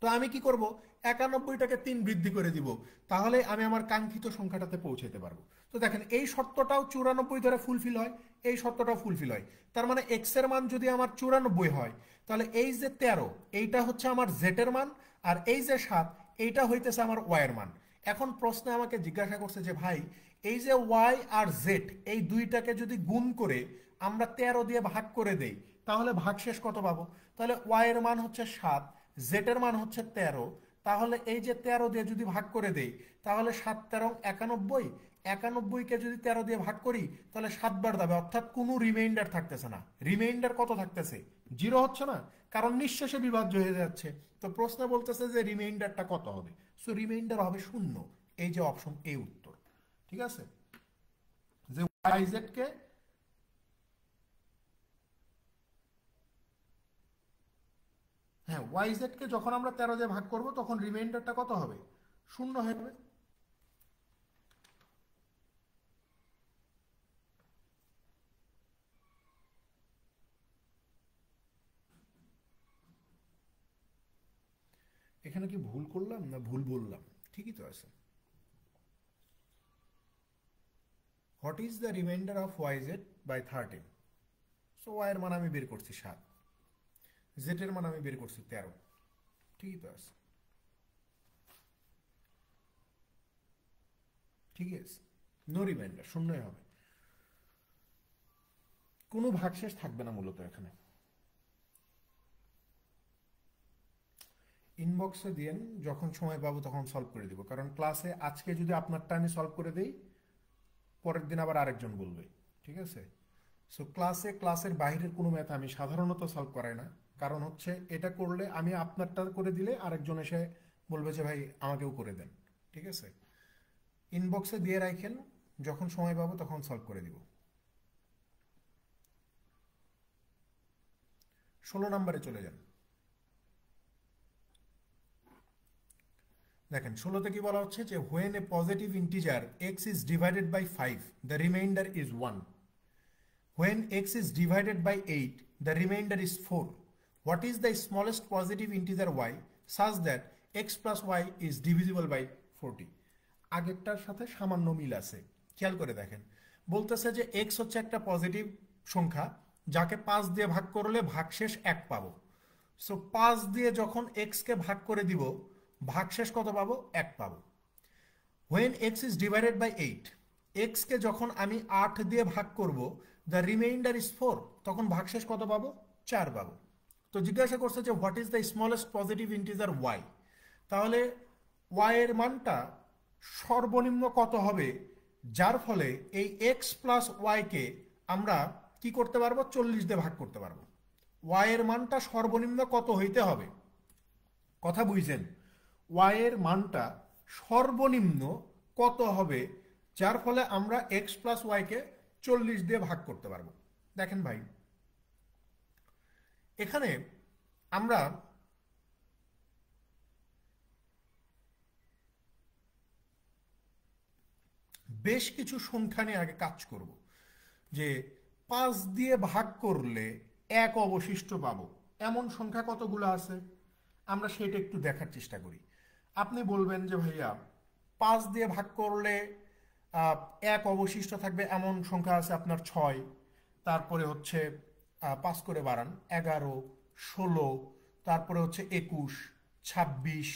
তো আমি কি করব? 91টাকে 3 বৃদ্ধি করে দিব, তাহলে আমি আমার কাঙ্ক্ষিত সংখ্যাটাতে পৌঁছাতে পারবো। তো দেখেন এই শর্তটাও 94 ধরে ফুলফিল হয়, এই শর্তটাও ফুলফিল হয়। তার মানে এক্স এর মান যদি আমার 94 হয়, তাহলে এই যে 13 এইটা হচ্ছে আমার জেড এর মান, আর এই যে 7 এইটা হইতেছে আমার ওয়াই এর মান। এখন প্রশ্নে আমাকে জিজ্ঞাসা করছে যে ভাই, এই যে ওয়াই আর জেড এই দুইটাকে যদি গুণ করে আমরা 13 দিয়ে ভাগ করে দেই, তাহলে ভাগশেষ কত পাবো? তাহলে ওয়াই এর মান হচ্ছে 7, জেড এর মান হচ্ছে 13, তাহলে এই যে 13 দিয়ে যদি ভাগ করে দেই, তাহলে 7 13 91, 91কে যদি 13 দিয়ে ভাগ করি তাহলে 7 বার যাবে, অর্থাৎ কোনো রিমাইন্ডার থাকতেছে না। রিমাইন্ডার কত থাকতেছে? 0 হচ্ছে না, কারণ নিঃশেষে বিভাজ্য হয়ে যাচ্ছে। তো প্রশ্ন বলতেছে যে রিমাইন্ডারটা কত হবে? সো রিমাইন্ডার হবে 0। এই যে অপশন এ উত্তর। ঠিক আছে, যে ওয়াই জেড কে, হ্যাঁ ওয়াই জেড কে যখন আমরা 13 দিয়ে ভাগ করব তখন রিমাইন্ডারটা কত হবে? 0 হয়ে যাবে। এখানে কি ভুল করলাম না ভুল বললাম? ঠিকই তো আছে। What is the remainder of Y Z by 13? So Y এর মান আমি বের করছি 7, জেড এর মান আমি বের করছি 13। ঠিকই তো আছে, ঠিকই আছে। নো রিমাইন্ডার, শূন্যই হবে, কোনো ভাগশেষ থাকবে না মূলত এখানে। ইনবক্সে দিয়েন, যখন সময় পাবো তখন সলভ করে দিব, কারণ ক্লাসে আজকে যদি আপনারটা আমি সলভ করে দিই, পরের দিন আবার আরেকজন বলবে। ঠিক আছে, সো ক্লাসের বাইরের কোনো ম্যাথ আমি সাধারণত সলভ করাই না, কারণ হচ্ছে এটা করলে আমি আপনারটা করে দিলে আরেকজন এসে বলবে যে ভাই আমাকেও করে দেন। ঠিক আছে, ইনবক্সে দিয়ে রাখেন, যখন সময় পাবো তখন সলভ করে দিব। 16 নম্বরে চলে যান। দেখেন 16তে কি বলা হচ্ছে যে when a positive integer X is divided by 5 the remainder is 1, when x is divided by 8 the remainder is 4, what is the smallest positive integer y such that x plus y is divisible by 40? আগেরটার সাথে সামান্য মিল আছে, খেয়াল করে দেখেন। বলতেছে যে x হচ্ছে একটা পজিটিভ সংখ্যা যাকে 5 দিয়ে ভাগ করলে ভাগশেষ 1 পাবো। সো 5 দিয়ে যখন x কে ভাগ করে দিব, ভাগশেষ কত পাবো? 1 পাবো। when x is divided by 8, x কে যখন আমি 8 দিয়ে ভাগ করব, the remainder is 4, তখন ভাগশেষ কত পাবো? 4 পাবো। তো জিজ্ঞাসা করছে যে what is the smallest positive integer y, তাহলে y এর মানটা সর্বনিম্ন কত হবে, যার ফলে এই x প্লাস y কে আমরা কি করতে পারবো? 40 দিয়ে ভাগ করতে পারবো। y এর মানটা সর্বনিম্ন কত হইতে হবে? কথা বুঝছেন? y এর মানটা সর্বনিম্ন কত হবে যার ফলে আমরা x প্লাস ওয়াই কে 40 দিয়ে ভাগ করতে পারবো? দেখেন ভাই, এখানে আমরা বেশ কিছু সংখ্যা নিয়ে আগে কাজ করব, যে 5 দিয়ে ভাগ করলে 1 অবশিষ্ট পাবো এমন সংখ্যা কতগুলো আছে আমরা সেটা একটু দেখার চেষ্টা করি। আপনি বলবেন যে ভাইয়া 5 দিয়ে ভাগ করলে 1 অবশিষ্ট থাকবে এমন সংখ্যা আছে আপনার 6, তারপরে হচ্ছে 5 করে বাড়ান 11, 16, তারপরে হচ্ছে 21, 26,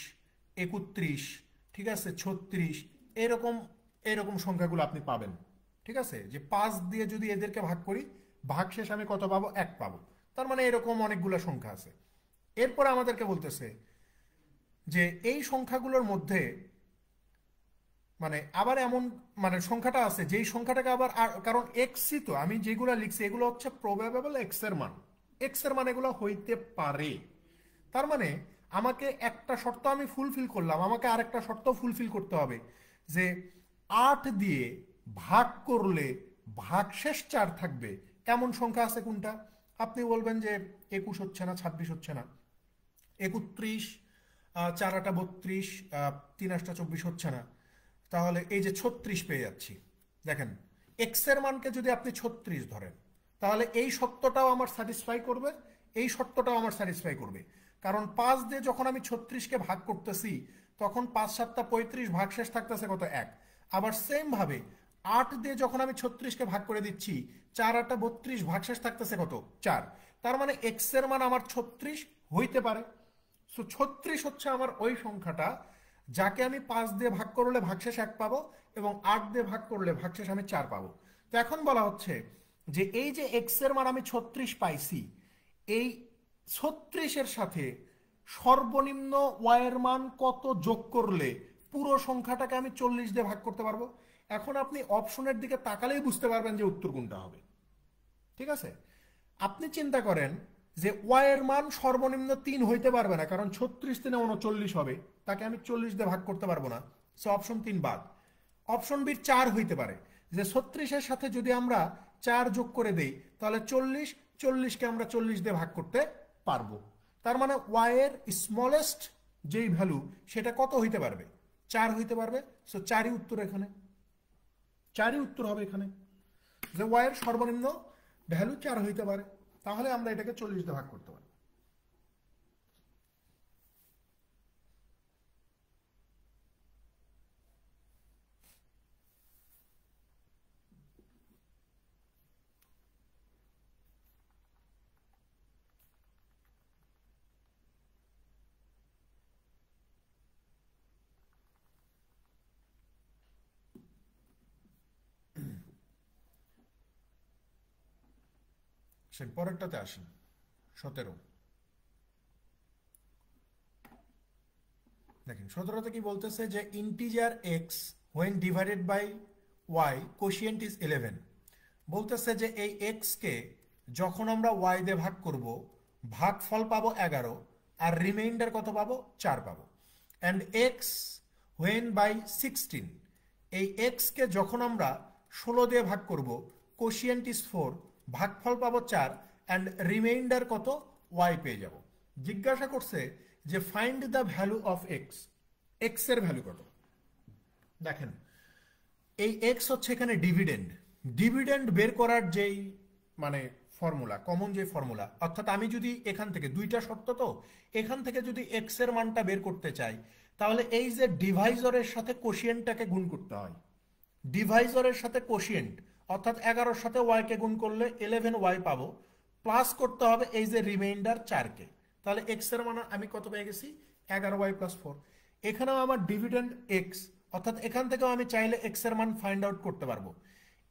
31, ঠিক আছে 36, এরকম এরকম সংখ্যাগুলো আপনি পাবেন। ঠিক আছে, যে 5 দিয়ে যদি এদেরকে ভাগ করি ভাগশেষ আমি কত পাবো? 1 পাবো। তার মানে এরকম অনেকগুলো সংখ্যা আছে। এরপরে আমাদেরকে বলতেছে যে এই সংখ্যাগুলোর মধ্যে মানে আবার এমন মানে সংখ্যাটা আছে যেই সংখ্যাটাকে আবার কারণ এক্সই তো আমি যেগুলো লিখছি এগুলো হচ্ছে প্রবাবেবল এক্স এর মান, এক্স এর মান এগুলো হইতে পারে। তার মানে আমাকে একটা শর্ত আমি ফুলফিল করলাম, আমাকে আরেকটা শর্ত ফুলফিল করতে হবে যে 8 দিয়ে ভাগ করলে ভাগশেষ 4 থাকবে এমন সংখ্যা আছে কোনটা? আপনি বলবেন যে 21 হচ্ছে না, 26 হচ্ছে না, 31, 4 8 32, 3 8 24 হচ্ছে না, তাহলে এই যে 36 পেয়ে যাচ্ছি। দেখেন এক্স এর মানকে যদি আপনি 36 ধরেন তাহলে এই সত্যটাও আমার স্যাটিসফাই করবে, এই সত্যটাও আমার স্যাটিসফাই করবে। কারণ 5 দিয়ে যখন আমি 36কে ভাগ করতেছি তখন 5 7 35 ভাগশেষ থাকতেছে কত? 1। আবার সেম ভাবে 8 দিয়ে যখন আমি 36কে ভাগ করে দিচ্ছি 4 8 32 ভাগশেষ থাকতেছে কত? 4। তার মানে এক্স এর মান আমার 36 হইতে পারে। সো 36 হচ্ছে আমার ওই সংখ্যাটা যাকে আমি 5 দিয়ে ভাগ করলে ভাগশেষ 1 পাবো এবং 8 দিয়ে ভাগ করলে ভাগশেষ আমি 4 পাবো। তো এখন বলা হচ্ছে যে এই যে এক্স এর মান আমি 36 পাইছি, এই 36 এর সাথে সর্বনিম্ন ওয়াই এর মান কত যোগ করলে পুরো সংখ্যাটাকে আমি 40 দিয়ে ভাগ করতে পারবো। এখন আপনি অপশনের দিকে তাকালেই বুঝতে পারবেন যে উত্তর কোনটা হবে। ঠিক আছে, আপনি চিন্তা করেন যে ওয়াই এর মান সর্বনিম্ন 3 হইতে পারবে না, কারণ 36 3 39 হবে, তাকে আমি 40 দিয়ে ভাগ করতে পারবো না। সো অপশন 3 বাদ। অপশন বি 4 হইতে পারে, যে 36 এর সাথে যদি আমরা 4 যোগ করে দেই তাহলে 40কে আমরা 40 দিয়ে ভাগ করতে পারবো। তার মানে ওয়াই এর স্মলেস্ট যেই ভ্যালু সেটা কত হইতে পারবে? 4 হইতে পারবে। সো 4ই উত্তর, এখানে 4ই উত্তর হবে এখানে, যে ওয়াই এর সর্বনিম্ন ভ্যালু 4 হইতে পারে। তাহলে আমরা এটাকে 40 দিয়ে ভাগ করতে পারি। সে পরেরটাতে আসেন, 17। দেখেন 17তে কি বলতেছে যে integer X when divided by Y quotient is 11। বলতেছে যে এই এক্স কে যখন আমরা ওয়াই দিয়ে ভাগ করব ভাগফল পাবো 11 আর রিমাইন্ডার কত পাবো? 4 পাবো। অ্যান্ড এক্স হোয়েন বাই 16, এই এক্স কে যখন আমরা 16 দিয়ে ভাগ করব কোশিয়েন্ট ইজ 4, ভাগফল পাবো 4 অ্যান্ড রিমাইন্ডার কত? ওয়াই পেয়ে যাব। জিজ্ঞাসা করছে যে find the value of x, x এর ভ্যালু কত? দেখেন এই এক্স হচ্ছে এখানে ডিভিডেন্ড, ডিভিডেন্ড বের করার যেই মানে ফর্মুলা, কমন যে ফর্মুলা, অর্থাৎ আমি যদি এখান থেকে দুইটা শর্ত, তো এখান থেকে যদি এক্স এর মানটা বের করতে চাই তাহলে এই যে ডিভাইজরের সাথে কোশিয়েন্টটাকে গুণ করতে হয়, ডিভাইজরের সাথে কোশিয়েন্ট অর্থাৎ 11-র সাথে ওয়াই কে গুণ করলে 11 ওয়াই পাবো, প্লাস করতে হবে এই যে রিমাইন্ডার 4 কে। তাহলে এক্স এর মান আমি কত পেয়ে গেছি? 11 ওয়াই প্লাস 4। এখানেও আমার ডিভিডেন্ড এক্স, অর্থাৎ এখান থেকেও আমি চাইলে এক্স এর মান ফাইন্ড আউট করতে পারবো।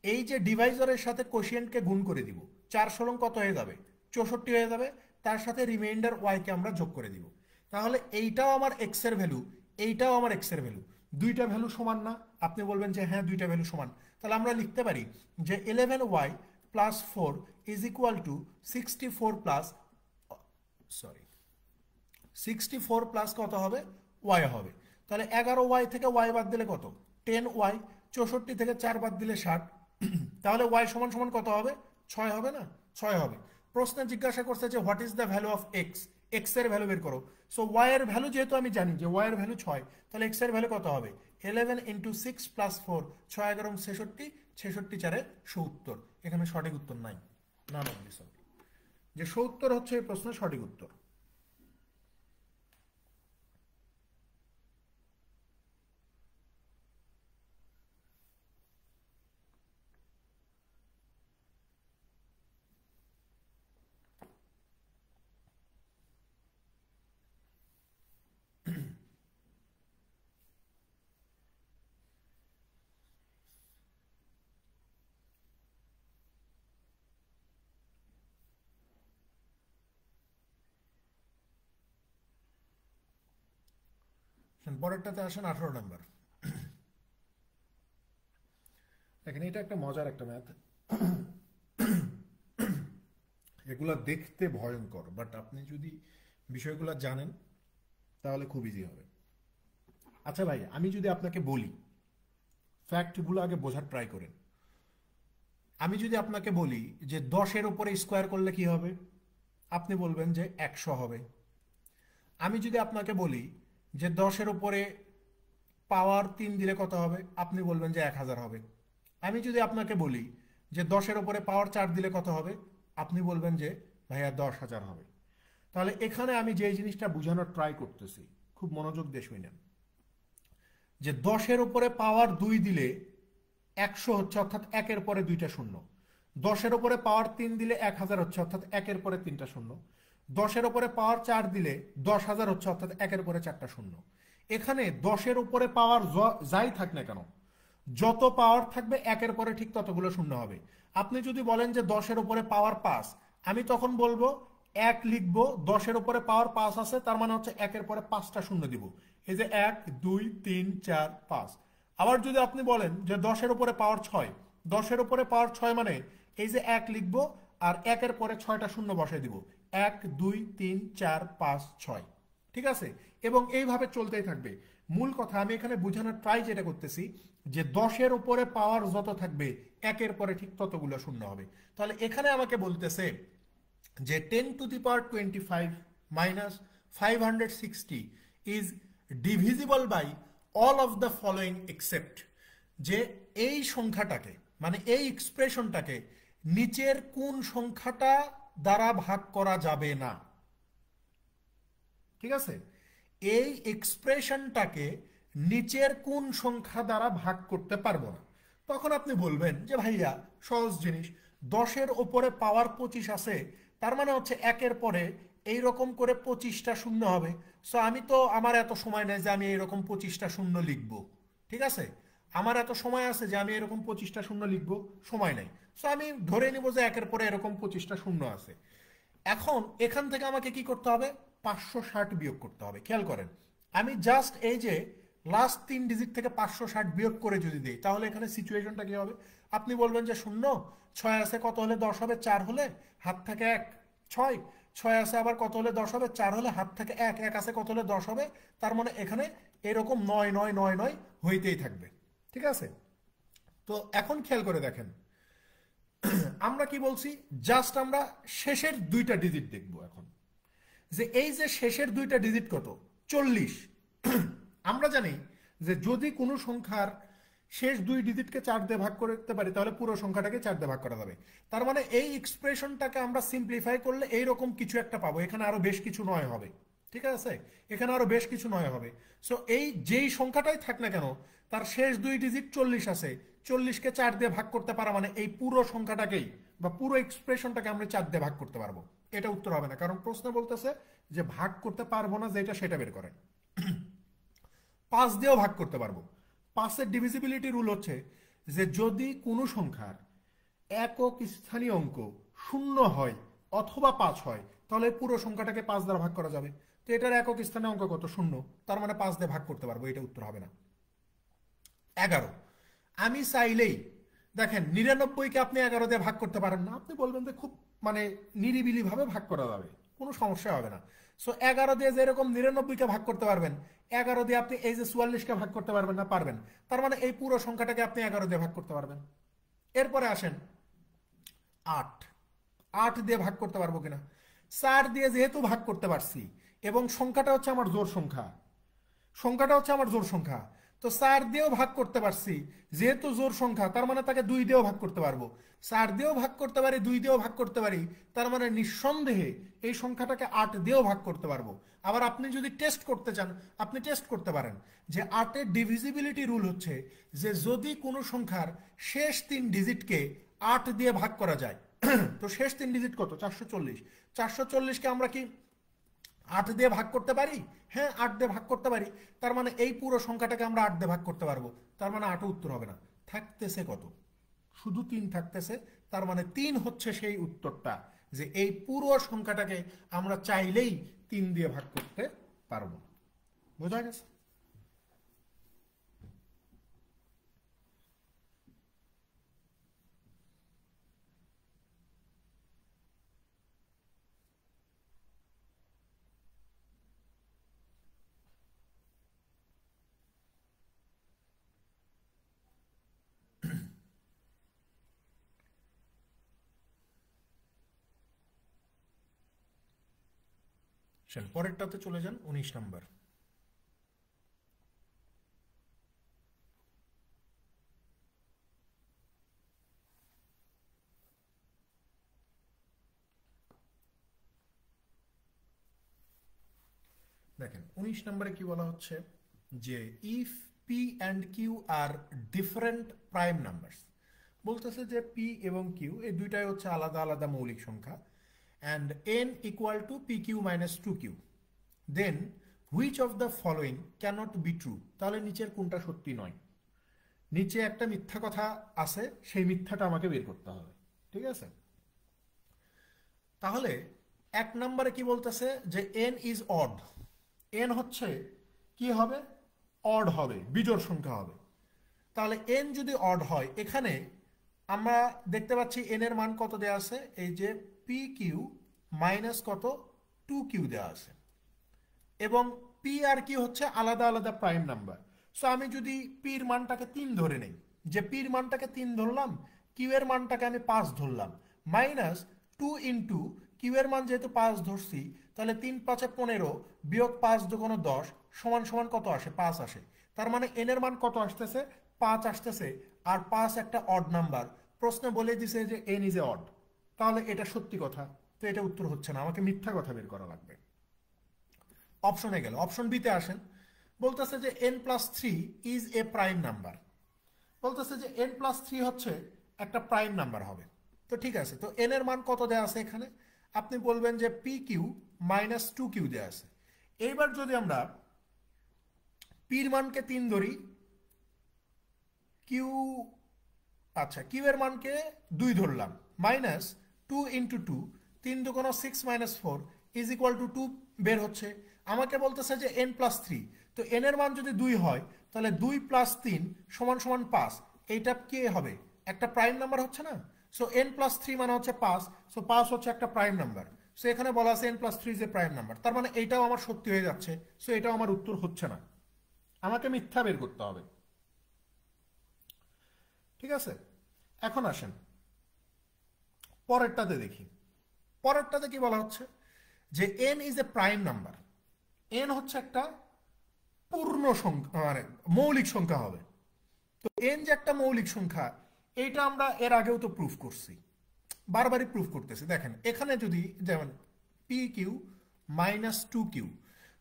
এই যে ডিভাইজরের সাথে কোশিয়েন্টকে গুণ করে দিব, 4 ষোলং কত হয়ে যাবে? 64 হয়ে যাবে। তার সাথে রিমাইন্ডার ওয়াই কে আমরা যোগ করে দিব। তাহলে এইটাও আমার এক্স এর ভ্যালু, এইটাও আমার এক্স এর ভ্যালু, দুইটা ভ্যালু সমান না? আপনি বলবেন যে হ্যাঁ দুইটা ভ্যালু সমান। তাহলে আমরা লিখতে পারি যে 11 Y plus 4 is equal to 64 plus 64 plus কত হবে? ওয়াই হবে। তাহলে 11 ওয়াই থেকে ওয়াই বাদ দিলে কত? 10 ওয়াই। 64 থেকে 4 বাদ দিলে 60। তাহলে ওয়াই সমান সমান কত হবে? 6 হবে না? 6 হবে। প্রশ্নে জিজ্ঞাসা করছে যে what is the value of x, x এর ভ্যালু বের করো। সো ওয়াই এর ভ্যালু যেহেতু আমি জানি যে ওয়াই এর ভ্যালু 6, তাহলে এক্স এর ভ্যালু কত হবে? 11 ইন্টু 6 প্লাস 4, 6 11 66, 66 4 70। এখানে সঠিক উত্তর নাই, না না যে 70 হচ্ছে এই প্রশ্নের সঠিক উত্তর। পরেরটাতে আসেন 18 নাম্বার। দেখেন এটা একটা মজার একটা ম্যাথ, এগুলা দেখতে ভয়ঙ্কর, বাট আপনি যদি বিষয়গুলো জানেন তাহলে খুব ইজি হবে। আচ্ছা ভাই, আমি যদি আপনাকে বলি, ফ্যাক্টগুলো আগে বোঝার ট্রাই করেন। আমি যদি আপনাকে বলি যে 10-এর উপরে স্কোয়ার করলে কি হবে, আপনি বলবেন যে 100 হবে। আমি যদি আপনাকে বলি যে 10-এর উপরে পাওয়ার 3 দিলে কত হবে, আপনি বলবেন যে 1000 হবে। আমি যদি আপনাকে বলি যে 10-এর উপরে পাওয়ার 4 দিলে কত হবে, আপনি বলবেন যে ভাইয়া 10,000 হবে। তাহলে এখানে আমি যে জিনিসটা বোঝানোর ট্রাই করতেছি, খুব মনোযোগ দিয়ে শুনেন, যে 10-এর উপরে পাওয়ার 2 দিলে 100 হচ্ছে, অর্থাৎ 1-এর পরে 2টা শূন্য। 10-এর উপরে পাওয়ার 3 দিলে 1000 হচ্ছে, অর্থাৎ 1-এর পরে 3টা শূন্য। 10-এর উপরে পাওয়ার 4 দিলে 10,000 হচ্ছে, অর্থাৎ 1-এর পরে 4টা শূন্য। এখানে 10-এর উপরে পাওয়ার যাই থাক না কেন, যত পাওয়ার থাকবে 1-এর পরে ঠিক ততগুলো শূন্য হবে। আপনি যদি বলেন যে 10-এর উপরে পাওয়ার 5, আমি তখন বলবো 1 লিখবো, 10-এর উপরে পাওয়ার 5 আছে, তার মানে হচ্ছে 1-এর পরে 5টা শূন্য দিব। এই যে 1 2 3 4 5। আবার যদি আপনি বলেন যে 10-এর উপরে পাওয়ার 6, 10-এর উপরে পাওয়ার 6 মানে এই যে 1 লিখবো আর 1-এর পরে 6টা শূন্য বসাই দিব, 1 2 3 4 5 6। ঠিক আছে, এবং এইভাবে চলতেই থাকবে। মূল কথা আমি এখানে বোঝানোর ট্রাই যেটা করতেছি, যে 10-এর উপরে পাওয়ার যত থাকবে 1-এর পরে ঠিক ততগুলো শূন্য হবে। তাহলে এখানে আমাকে বলতেছে যে 10⁻25 minus 560 is divisible by all of the following except, যে এই সংখ্যাটাকে মানে এই এক্সপ্রেশনটাকে নিচের কোন সংখ্যাটা দ্বারা ভাগ করা যাবে না। ঠিক আছে, এই এক্সপ্রেশনটাকে নিচের কোন সংখ্যা দ্বারা ভাগ করতে পারবো না। তখন আপনি বলবেন যে ভাইয়া সহজ জিনিস, 10-এর ওপরে পাওয়ার 25 আছে, তার মানে হচ্ছে 1-এর পরে এইরকম করে 25টা শূন্য হবে। সো আমি তো, আমার এত সময় নেই যে আমি এইরকম 25টা শূন্য লিখবো। ঠিক আছে, আমার এত সময় আছে যে আমি এরকম 25টা শূন্য লিখবো, সময় নেই। সো আমি ধরে নিব যে 1-এর পরে এরকম 25টা শূন্য আছে। এখন এখান থেকে আমাকে কি করতে হবে, 560 বিয়োগ করতে হবে। খেয়াল করেন, আমি জাস্ট এই যে লাস্ট 3 ডিজিট থেকে 560 বিয়োগ করে যদি দিই, তাহলে এখানে সিচুয়েশনটা কি হবে? আপনি বলবেন যে শূন্য 6 আছে, কত হলে 10 হবে, 4 হলে হাত থেকে 1, 6 6 আছে, আবার কত হলে 10 হবে, 4 হলে হাত থেকে 1, 1 আছে, কত হলে 10 হবে। তার মানে এখানে এরকম 9 9 9 9 হইতেই থাকবে। ঠিক আছে, তো এখন খেয়াল করে দেখেন, আমরা কি বলছি, জাস্ট আমরা শেষের 2টা ডিজিট দেখব এখন, যে এই যে শেষের 2টা ডিজিট কত, 40। আমরা জানি যে যদি কোনো সংখ্যার শেষ 2 ডিজিটকে 4 দিয়ে ভাগ করতে পারি, তাহলে পুরো সংখ্যাটাকে 4 দিয়ে ভাগ করা যাবে। তার মানে এই এক্সপ্রেশনটাকে আমরা সিম্পলিফাই করলে এইরকম কিছু একটা পাবো, এখানে আরো বেশ কিছু 9 হবে। ঠিক আছে, এখানে আরো বেশ কিছু 9 হবে। সো এই যেই সংখ্যাটাই থাক না কেন, তার শেষ 2 ডিজিট 40 আছে, 40কে 4 দিয়ে ভাগ করতে পারা মানে এই পুরো সংখ্যাটাকেই বা পুরো এক্সপ্রেশনটাকে আমরা 4 দিয়ে ভাগ করতে পারবো। এটা উত্তর হবে না, কারণ প্রশ্ন বলতেছে যে ভাগ করতে পারবো না, যেটা সেটা বের করেন। 5 দিয়েও ভাগ করতে পারবো। 5-এর ডিভিজিবিলিটি রুল হচ্ছে যে যদি কোনো সংখ্যার একক স্থানীয় অঙ্ক 0 হয় অথবা 5 হয়, তাহলে পুরো সংখ্যাটাকে 5 দ্বারা ভাগ করা যাবে। তো এটার একক স্থানীয় অঙ্ক কত, 0, তার মানে 5 দিয়ে ভাগ করতে পারবো, এটা উত্তর হবে না। 11, আমি চাইলেই দেখেন 99কে আপনি 11 দিয়ে ভাগ করতে পারেন না, আপনি বলবেন যে খুব মানে নিরিবিলি ভাবে ভাগ করা যাবে, কোনো সমস্যা হবে না। সো 11 দিয়ে যেরকম 99কে ভাগ করতে পারবেন, 11 দিয়ে আপনি এই যে 44কে ভাগ করতে পারবেন না, পারবেন। তার মানে এই পুরো সংখ্যাটাকে আপনি 11 দিয়ে ভাগ করতে পারবেন। এরপরে আসেন 8, 8 দিয়ে ভাগ করতে পারবো কিনা। 4 দিয়ে যেহেতু ভাগ করতে পারছি এবং সংখ্যাটা হচ্ছে আমার জোড় সংখ্যা, সংখ্যাটা হচ্ছে আমার জোড় সংখ্যা, তো 4 দিয়েও ভাগ করতে পারছি, যেহেতু জোড় সংখ্যা তার মানে তাকে 2 দিয়েও ভাগ করতে পারবো। 4 দিয়েও ভাগ করতে পারি, 2 দিয়েও ভাগ করতে পারি, তার মানে নিঃসন্দেহে এই সংখ্যাটাকে 8 দিয়েও ভাগ করতে পারবো। আবার আপনি যদি টেস্ট করতে চান আপনি টেস্ট করতে পারেন যে 8 এর ডিভিজিবিলিটি রুল হচ্ছে যে যদি কোনো সংখ্যার শেষ 3 ডিজিটকে 8 দিয়ে ভাগ করা যায় তো শেষ 3 ডিজিট কত? 440। 440কে আমরা কি 8 দিয়ে ভাগ করতে পারি? হ্যাঁ, 8 দিয়ে ভাগ করতে পারি। তার মানে এই পুরো সংখ্যাটাকে আমরা 8 দিয়ে ভাগ করতে পারবো। তার মানে 8 উত্তর হবে না, থাকতেছে কত? শুধু 3 থাকতেছে। তার মানে 3 হচ্ছে সেই উত্তরটা, যে এই পুরো সংখ্যাটাকে আমরা চাইলেই 3 দিয়ে ভাগ করতে পারবো। বোঝা গেছে? পরেরটাতে চলে যান, 19 নাম্বার। দেখেন 19 নম্বরে কি বলা হচ্ছে যে if P and Q are different prime numbers, বলতেছে যে পি এবং কিউ এই দুইটাই হচ্ছে আলাদা আলাদা মৌলিক সংখ্যা, and N equal to P Q minus two Q, then which of the following cannot be true. তাহলে নিচের কোনটা সত্যি নয়? নিচে একটা মিথ্যা কথা আছে, সেই মিথ্যাটা আমাকে বের করতে হবে। ঠিক আছে, তাহলে 1 নম্বরে কি বলতেছে যে এন ইজ অড। এন হচ্ছে কি হবে? অড হবে, বিজোড় সংখ্যা হবে। তাহলে এন যদি অড হয়, এখানে আমরা দেখতে পাচ্ছি এন এর মান কত দেওয়া আছে, এই যে পি কিউ মাইনাস কত, টু কিউ দেওয়া আছে, এবং পি আর কি হচ্ছে আলাদা আলাদা প্রাইম নাম্বার। সো আমি যদি পির মানটাকে 3 ধরে নেই, যে পির মানটাকে 3 ধরলাম, কিউ এর মানটাকে আমি 5 ধরলাম, মাইনাস 2 ইন্টু কিউ এর মান যেহেতু 5 ধরছি, তাহলে 3 5 15 বিয়োগ 5 2 10 সমান সমান কত আসে? 5 আসে। তার মানে এন এর মান কত আসতেছে? 5 আসতেছে। আর 5 একটা অড নাম্বার, প্রশ্নে বলে দিছে যে এন ইজ এ অড, তাহলে এটা সত্যি কথা, তো এটা উত্তর হচ্ছে না, আমাকে মিথ্যা কথা বের করা লাগবে। অপশনে গেল, অপশন বিতে আসেন, বলতেছে যে N plus three is a prime number. বলতেছে যে এন প্লাস থ্রি হচ্ছে একটা প্রাইম নাম্বার হবে। তো ঠিক আছে, তো এন এর মান কত দেওয়া আছে এখানে? আপনি বলবেন যে P Q minus two Q দেওয়া আছে। এইবার যদি আমরা পির মানকে 3 ধরি, কিউ, আচ্ছা কিউ এর মানকে 2 ধরলাম, minus 2 into two, 3 2 6 minus 4 is equal to 2 বের হচ্ছে। আমাকে বলতেছে যে এন প্লাস থ্রি, তো এন এর মান যদি 2 হয়, তাহলে 2 প্লাস 3 সমান সমান 5। এইটা কি হবে? একটা প্রাইম নাম্বার হচ্ছে না? সো এন প্লাস থ্রি মানে হচ্ছে 5, সো 5 হচ্ছে একটা প্রাইম নাম্বার। সো এখানে বলা আছে N plus three is a prime number, তার মানে এইটাও আমার সত্যি হয়ে যাচ্ছে। সো এটাও আমার উত্তর হচ্ছে না, আমাকে মিথ্যা বের করতে হবে। ঠিক আছে, এখন আসেন পরেরটাতে দেখি। পরেরটাতে কি বলা হচ্ছে যে N is a prime number. N হচ্ছে একটা পূর্ণ সংখ্যা, মানে মৌলিক সংখ্যা হবে। তো এন যে একটা মৌলিক সংখ্যা, এইটা আমরা এর আগেও তো প্রুফ করছি, বারবারই প্রুফ করতেছি। দেখেন এখানে যদি যেমন P Q minus two Q,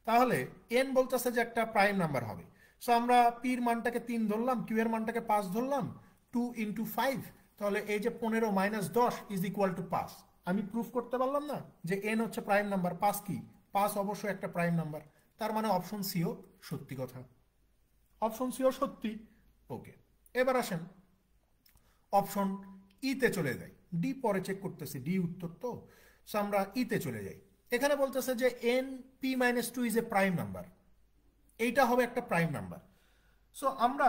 তাহলে এন বলতেছে যে একটা প্রাইম নাম্বার হবে। সো আমরা পির মানটাকে 3 ধরলাম, কিউ এর মানটাকে 5 ধরলাম, 2 ইন্টু 5, তাহলে এই যে 15 মাইনাস 10 ইজ ইকুয়াল টু 5। আমি প্রুফ করতে পারলাম না যে এন হচ্ছে প্রাইম নাম্বার, 5 কি? 5 অবশ্যই একটা প্রাইম নাম্বার। তার মানে অপশন সিও সত্যি কথা, অপশন সিও সত্যি। ওকে, এবার আসেন অপশন ইতে চলে যাই। ডি পরে চেক করতেছি, ডি উত্তর তো, সো আমরা ইতে চলে যাই। এখানে বলতেছে যে N P minus two is a prime number, এইটা হবে একটা প্রাইম নাম্বার। সো আমরা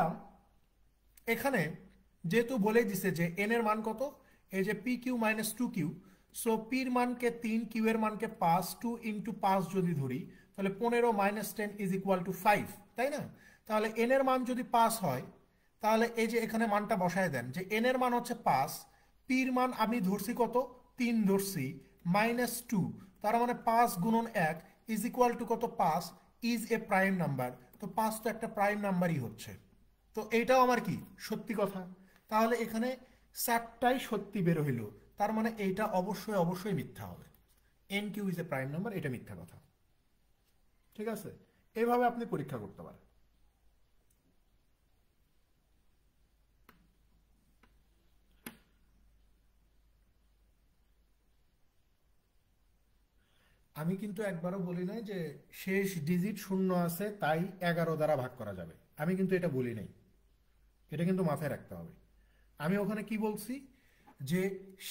এখানে যেহেতু বলে দিছে যে এন এর মান কত, এই যে P Q minus two Q, so পির মানকে 3, কিউ এর মানকে 5, 2 ইন্টু 5 যদি ধরি, তাহলে 15 মাইনাস 10 ইজ ইকুয়াল টু 5, তাই না? তাহলে এন এর মান যদি 5 হয়, তাহলে এই যে এখানে মানটা বসায় দেন যে এন এর মান হচ্ছে 5, পির মান আমি ধরছি কত, 3 ধরছি, মাইনাস 2, তার মানে 5 × 1 ইজ ইকুয়াল টু কত, 5 ইজ এ প্রাইম নাম্বার। তো 5 তো একটা প্রাইম নাম্বারই হচ্ছে, তো এইটাও আমার কি সত্যি কথা। তাহলে এখানে 4টাই সত্যি বের হইল, তার মানে এইটা অবশ্যই অবশ্যই মিথ্যা হবে। NQ is a prime number, এটা মিথ্যা কথা। ঠিক আছে, এইভাবে আপনি পরীক্ষা করতে পারেন। আমি কিন্তু একবারও বলি নাই যে শেষ ডিজিট শূন্য আছে তাই 11 দ্বারা ভাগ করা যাবে, আমি কিন্তু এটা বলি নাই, এটা কিন্তু মাথায় রাখতে হবে। আমি ওখানে কি বলছি যে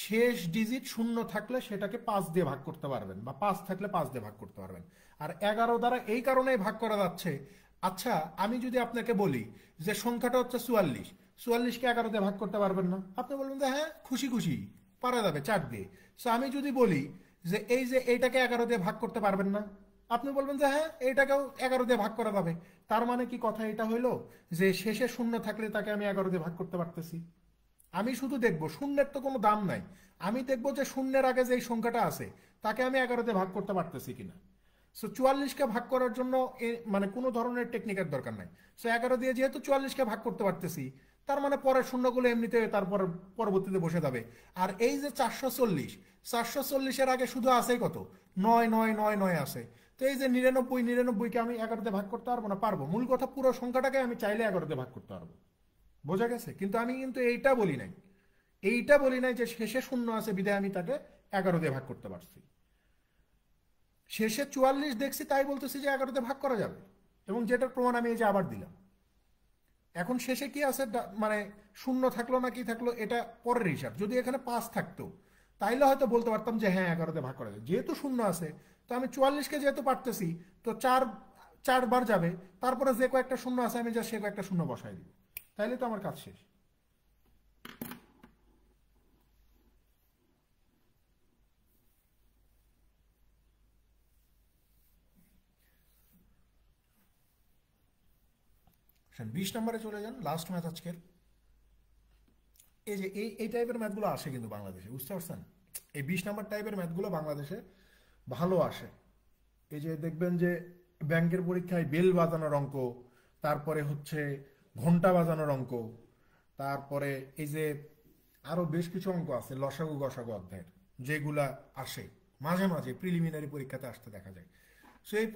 শেষ ডিজিট শূন্য থাকলে সেটাকে 5 দিয়ে ভাগ করতে পারবেন, বা 5 থাকলে 5 দিয়ে ভাগ করতে পারবেন। আর 11 দ্বারা এই কারণেই ভাগ করা যাচ্ছে, আচ্ছা আমি যদি আপনাকে বলি যে সংখ্যাটা হচ্ছে 44, 44কে 11 দিয়ে ভাগ করতে পারবেন না, আপনি বলবেন যে হ্যাঁ খুশি খুশি পারা যাবে 4 দিয়ে। সো আমি যদি বলি যে এই যে এইটাকে 11 দিয়ে ভাগ করতে পারবেন না, আপনি বলবেন যে হ্যাঁ এইটাকেও 11 দিয়ে ভাগ করা যাবে। তার মানে কি কথা এটা হইলো যে শেষে শূন্য থাকলে তাকে আমি 11 দিয়ে ভাগ করতে পারতেছি। আমি শুধু দেখবো শূন্যের তো কোনো দাম নাই, আমি দেখবো যে শূন্যের আগে যে সংখ্যাটা আছে তাকে আমি 11 দিয়ে ভাগ করতে পারতেছি কিনা। সো 44কে ভাগ করার জন্য মানে কোনো ধরনের টেকনিকের দরকার নাই। সো 11 দিয়ে যেহেতু 44কে ভাগ করতে পারতেছি, তার মানে পরের শূন্যগুলো এমনিতে তারপর পরবর্তীতে বসে যাবে। আর এই যে 440, 440-এর আগে শুধু আছে কত, 9 9 9 9 আছে। তো এই যে 99, 99কে আমি 11 দিয়ে ভাগ করতে পারবো না? পারবো। মূল কথা পুরো সংখ্যাটাকে আমি চাইলে 11 দিয়ে ভাগ করতে পারবো। বোঝা গেছে? কিন্তু আমি কিন্তু এইটা বলি নাই, এইটা বলি নাই যে শেষে শূন্য আছে বিধায় আমি তাকে 11 দিয়ে ভাগ করতে পারছি। শেষে 44 দেখছি তাই বলতেছি যে 11 দিয়ে ভাগ করা যাবে, এবং যেটার প্রমাণ আমি এই যে আবার দিলাম। এখন শেষে কি আছে, মানে শূন্য থাকলো না কি থাকলো এটা পরের হিসাব। যদি এখানে 5 থাকতো তাইলে হয়তো বলতে পারতাম যে হ্যাঁ 11 দিয়ে ভাগ করা যায়। যেহেতু শূন্য আছে, তো আমি 44কে যেহেতু পারতেছি, তো 4 বার যাবে, তারপরে যে কয়েকটা শূন্য আছে আমি যা সে কয়েকটা শূন্য বসাই দিব, তাইলে তো আমার কাজ শেষ। আচ্ছা, 20 নম্বরে চলে যান, লাস্ট ম্যাথ আজকের। এই যে এই টাইপের ম্যাথগুলো আসে কিন্তু বাংলাদেশে, বুঝতে পারছেন? এই 20 নম্বর টাইপের ম্যাথগুলো বাংলাদেশে ভালো আসে। এই যে দেখবেন যে ব্যাংকের পরীক্ষায় বেল বাজানোর অঙ্ক, তারপরে হচ্ছে ঘন্টা বাজানোর অঙ্ক, তারপরে এই যে আরো বেশ কিছু অঙ্ক আছে লসাগু গসাগু অধ্যায়ের, যেগুলা আসে মাঝে মাঝে প্রিলিমিনারি পরীক্ষাতে আসতে দেখা যায়। সো এই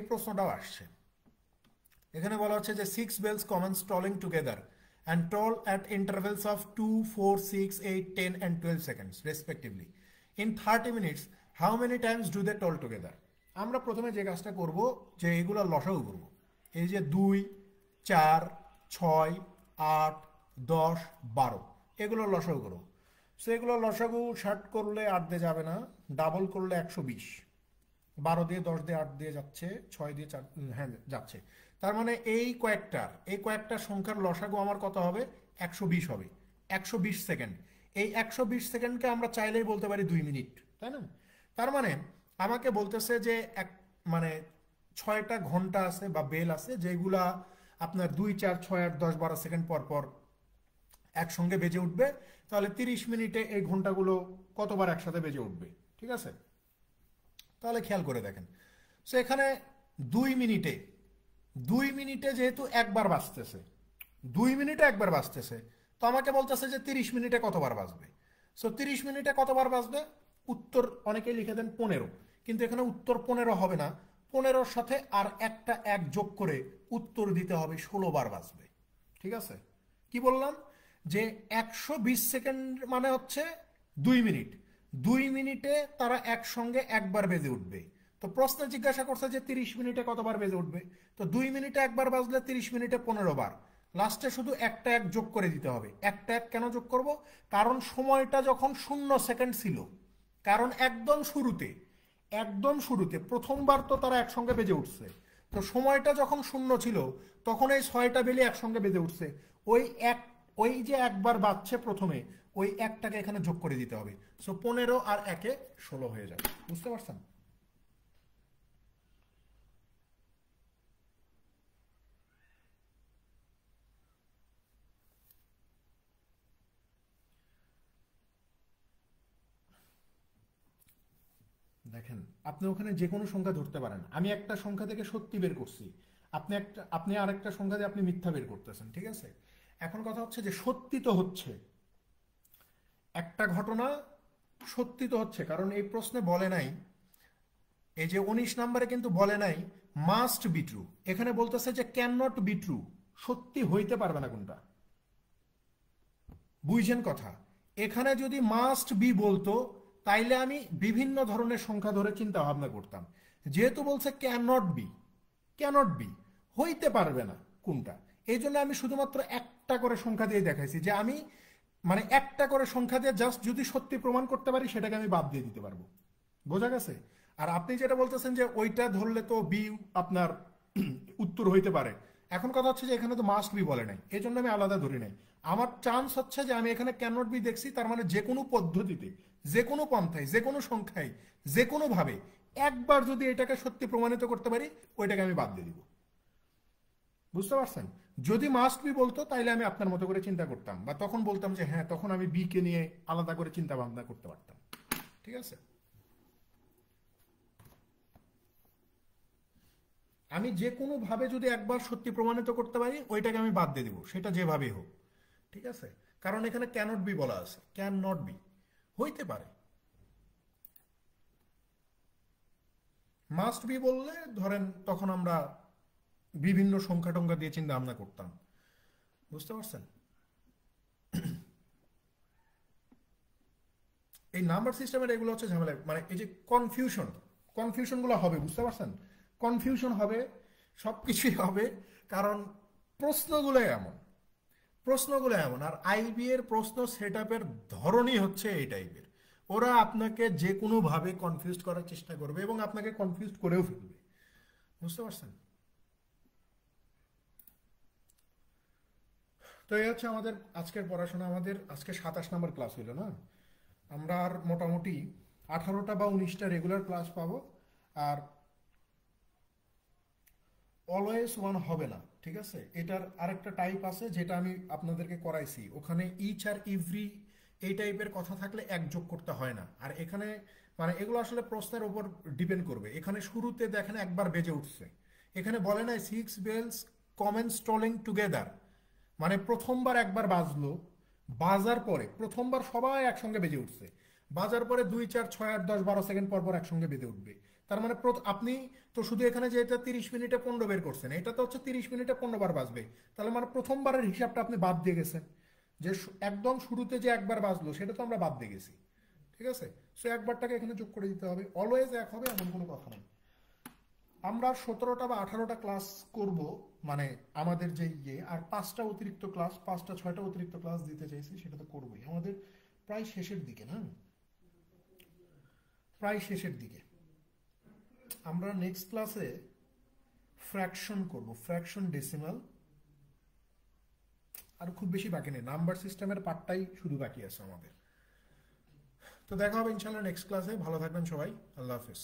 প্রশ্নটাও আসছে। এখানে বলা হচ্ছে যে 6 bells commence tolling together and toll at intervals of 2, 4, 6, 8, 10 and 12 seconds respectively. In 30 minutes, how many times do they toll together? আমরা প্রথমে যে কাজটা করব যে এগুলো লসাগু করব। এই যে 2, 4, 6, 8, 10, 12 এগুলো লসাগু করব। সো এগুলো লসাগু 60 করলে 8 দিয়ে যাবে না, ডাবল করলে 120, 12 দিয়ে 10 দিয়ে 8 দিয়ে যাচ্ছে, 6 দিয়ে 4, হ্যাঁ যাচ্ছে। তার মানে এই কয়েকটা সংখ্যার লসাগু আমার কত হবে, 120 হবে। 120 সেকেন্ড, এই 120 সেকেন্ডকে আমরা চাইলেই বলতে পারি 2 মিনিট, তাই না? তার মানে আমাকে বলতেছে যে মানে 6টা ঘন্টা আছে বা বেল আছে, যেগুলা আপনার 2, 4, 6, 8, 10, 12 সেকেন্ড পর পর একসঙ্গে বেজে উঠবে। তাহলে 30 মিনিটে এই ঘন্টাগুলো কতবার একসাথে বেজে উঠবে, ঠিক আছে? তাহলে খেয়াল করে দেখেন। সো এখানে 2 মিনিটে 2 মিনিটে যেহেতু একবার বাজতেছে, 2 মিনিটে একবার বাজতেছে, তো আমাকে বলতেছে যে 30 মিনিটে কতবার বাজবে। সো 30 মিনিটে কতবার বাজবে, উত্তর অনেকেই লিখে দেন 15, কিন্তু এখানে উত্তর 15 হবে না, 15-র সাথে আর একটা 1 যোগ করে উত্তর দিতে হবে 16 বার বাজবে। ঠিক আছে? কি বললাম যে 120 সেকেন্ড মানে হচ্ছে 2 মিনিট, 2 মিনিটে তারা একসঙ্গে একবার বেজে উঠবে। তো প্রশ্নে জিজ্ঞাসা করছে যে 30 মিনিটে কতবার বেজে উঠবে, তো 2 মিনিটে একবার বাজলে 30 মিনিটে 15 বার, লাস্টে শুধু একটা 1 যোগ করে দিতে হবে। একটা 1 কেন যোগ করব, কারণ সময়টা যখন 0 সেকেন্ড ছিল, কারণ একদম শুরুতে প্রথমবার তো তারা একসঙ্গে বেজে উঠছে, তো সময়টা যখন 0 ছিল তখন এই 6টা বেলি একসঙ্গে বেজে উঠছে। ওই এক ওই যে একবার বাজছে প্রথমে, ওই একটাকে এখানে যোগ করে দিতে হবে। সো 15 আর 1-এ 16 হয়ে যাবে। বুঝতে পারছেন? দেখেন, আপনি ওখানে যে কোনো সংখ্যা ধরতে পারেন। আমি একটা সংখ্যা থেকে সত্যি বের করছি, আপনি আরেকটা সংখ্যা দিয়ে আপনি মিথ্যা বের করতেছেন, ঠিক আছে? এখন কথা হচ্ছে যে সত্যি তো হচ্ছে, একটা ঘটনা সত্যি তো হচ্ছে, কারণ এই প্রশ্নে বলে নাই, এই যে 19 নম্বরে কিন্তু বলে নাই মাস্ট বি ট্রু, এখানে বলতেছে যে ক্যান নট বি ট্রু, সত্যি হইতে পারবে না কোনটা। বুঝছেন কথা? এখানে যদি মাস্ট বি বলতো তাইলে আমি বিভিন্ন ধরনের সংখ্যা ধরে চিন্তা ভাবনা করতাম। যেহেতু বলছে ক্যানট বি, ক্যানট বি হইতে পারবে না কোনটা, এই জন্য আমি শুধুমাত্র একটা করে সংখ্যা দিয়ে দেখাইছি যে আমি মানে একটা করে সংখ্যা দিয়ে জাস্ট যদি সত্যি প্রমাণ করতে পারি সেটাকে আমি বাদ দিয়ে দিতে পারবো। বোঝা গেছে? আর আপনি যেটা বলতেছেন যে ওইটা ধরলে তো বি আপনার উত্তর হইতে পারে, এখন কথা হচ্ছে যে এখানে তো মাস্ট বি বলে নাই, এই জন্য আমি আলাদা ধরি নাই। আমার চান্স হচ্ছে যে আমি এখানে ক্যান নট বি দেখছি, তার মানে যে কোনো পদ্ধতিতে, যে কোনো পন্থায়, যে কোনো সংখ্যায়, যে কোনো ভাবে একবার যদি এটাকে সত্যি প্রমাণিত করতে পারি ওইটাকে আমি বাদ দিয়ে দিব। বুঝতে পারছেন? যদি মাস্ট বি বলতো তাইলে আমি আপনার মতো করে চিন্তা করতাম, বা তখন বলতাম যে হ্যাঁ, তখন আমি বি কে নিয়ে আলাদা করে চিন্তা ভাবনা করতে পারতাম। ঠিক আছে? আমি যে কোনো ভাবে যদি একবার সত্যি প্রমাণিত করতে পারি ওইটাকে আমি বাদ দিয়ে দিব, সেটা যেভাবেই হোক। ঠিক আছে? কারণ এখানে ক্যানট বি বলা আছে, ক্যান নট বি হইতে পারে। মাস্ট বি বললে ধরেন তখন আমরা বিভিন্ন সংখ্যা টংখ্যা দিয়ে চিন্তা ভাবনা করতাম। বুঝতে পারছেন? এই নাম্বার সিস্টেমের এগুলো হচ্ছে ঝামেলা, মানে এই যে কনফিউশনগুলো হবে, বুঝতে পারছেন? কনফিউশন হবে, সবকিছুই হবে, কারণ প্রশ্নগুলো এমন, আর আইবি এর প্রশ্ন সেট আপের ধরনই হচ্ছে এই টাইপের। ওরা আপনাকে যে কোনো ভাবে কনফিউজ করার চেষ্টা করবে এবং আপনাকে কনফিউজ করেও ফেলবে। বুঝতে পারছেন? তো এই হচ্ছে আমাদের আজকের পড়াশোনা। আমাদের আজকে 27 নম্বর ক্লাস হইল না? আমরা আর মোটামুটি 18টা বা 19টা রেগুলার ক্লাস পাবো। আর অলওয়েজ ওয়ান হবে না, ঠিক আছে? এটার আরেকটা টাইপ আছে যেটা আমি আপনাদেরকে করাইছি, ওখানে ইচ আর এভরি এই টাইপের কথা থাকলে এক যোগ করতে হয় না। আর এখানে মানে এগুলো আসলে প্রশ্নের উপর ডিপেন্ড করবে। এখানে শুরুতে দেখেন একবার বেজে উঠছে, এখানে বলে নাই 6 বেলস কমেন স্টলিং টুগেদার, মানে প্রথমবার একবার বাজলো, বাজার পরে প্রথমবার সবাই একসঙ্গে বেজে উঠছে, বাজার পরে 2 4 6 8 10 12 সেকেন্ড পর পর একসঙ্গে বেজে উঠবে। তার মানে আপনি তো শুধু এখানে যে এটা 30 মিনিটে 15 বের করছেন, এটা তো হচ্ছে 30 মিনিটে 15 বার বাজবে। তাহলে মানে প্রথমবারের হিসাবটা আপনি বাদ দিয়ে গেছেন, যে একদম শুরুতে যে একবার বাজলো সেটা তো আমরা বাদ দিয়ে গেছি। ঠিক আছে? সো একবারটাকে এখানে যোগ করে দিতে হবে, অলওয়েজ এক হবে এমন কোনো কথা নেই। আমরা 17টা বা 18টা ক্লাস করব, মানে আমাদের যে আর 5টা অতিরিক্ত ক্লাস, 5টা 6টা অতিরিক্ত ক্লাস দিতে চাইছি, সেটা তো করবোই। আমাদের প্রায় শেষের দিকে না, প্রায় শেষের দিকে। আমরা নেক্সট ক্লাসে ফ্র্যাকশন করব, ফ্র্যাকশন ডেসিমাল, আর খুব বেশি বাকি নেই, নাম্বার সিস্টেমের পার্টটাই শুধু বাকি আছে আমাদের। তো দেখা হবে ইনশাআল্লাহ নেক্সট ক্লাসে। ভালো থাকবেন সবাই, আল্লাহ হাফেজ।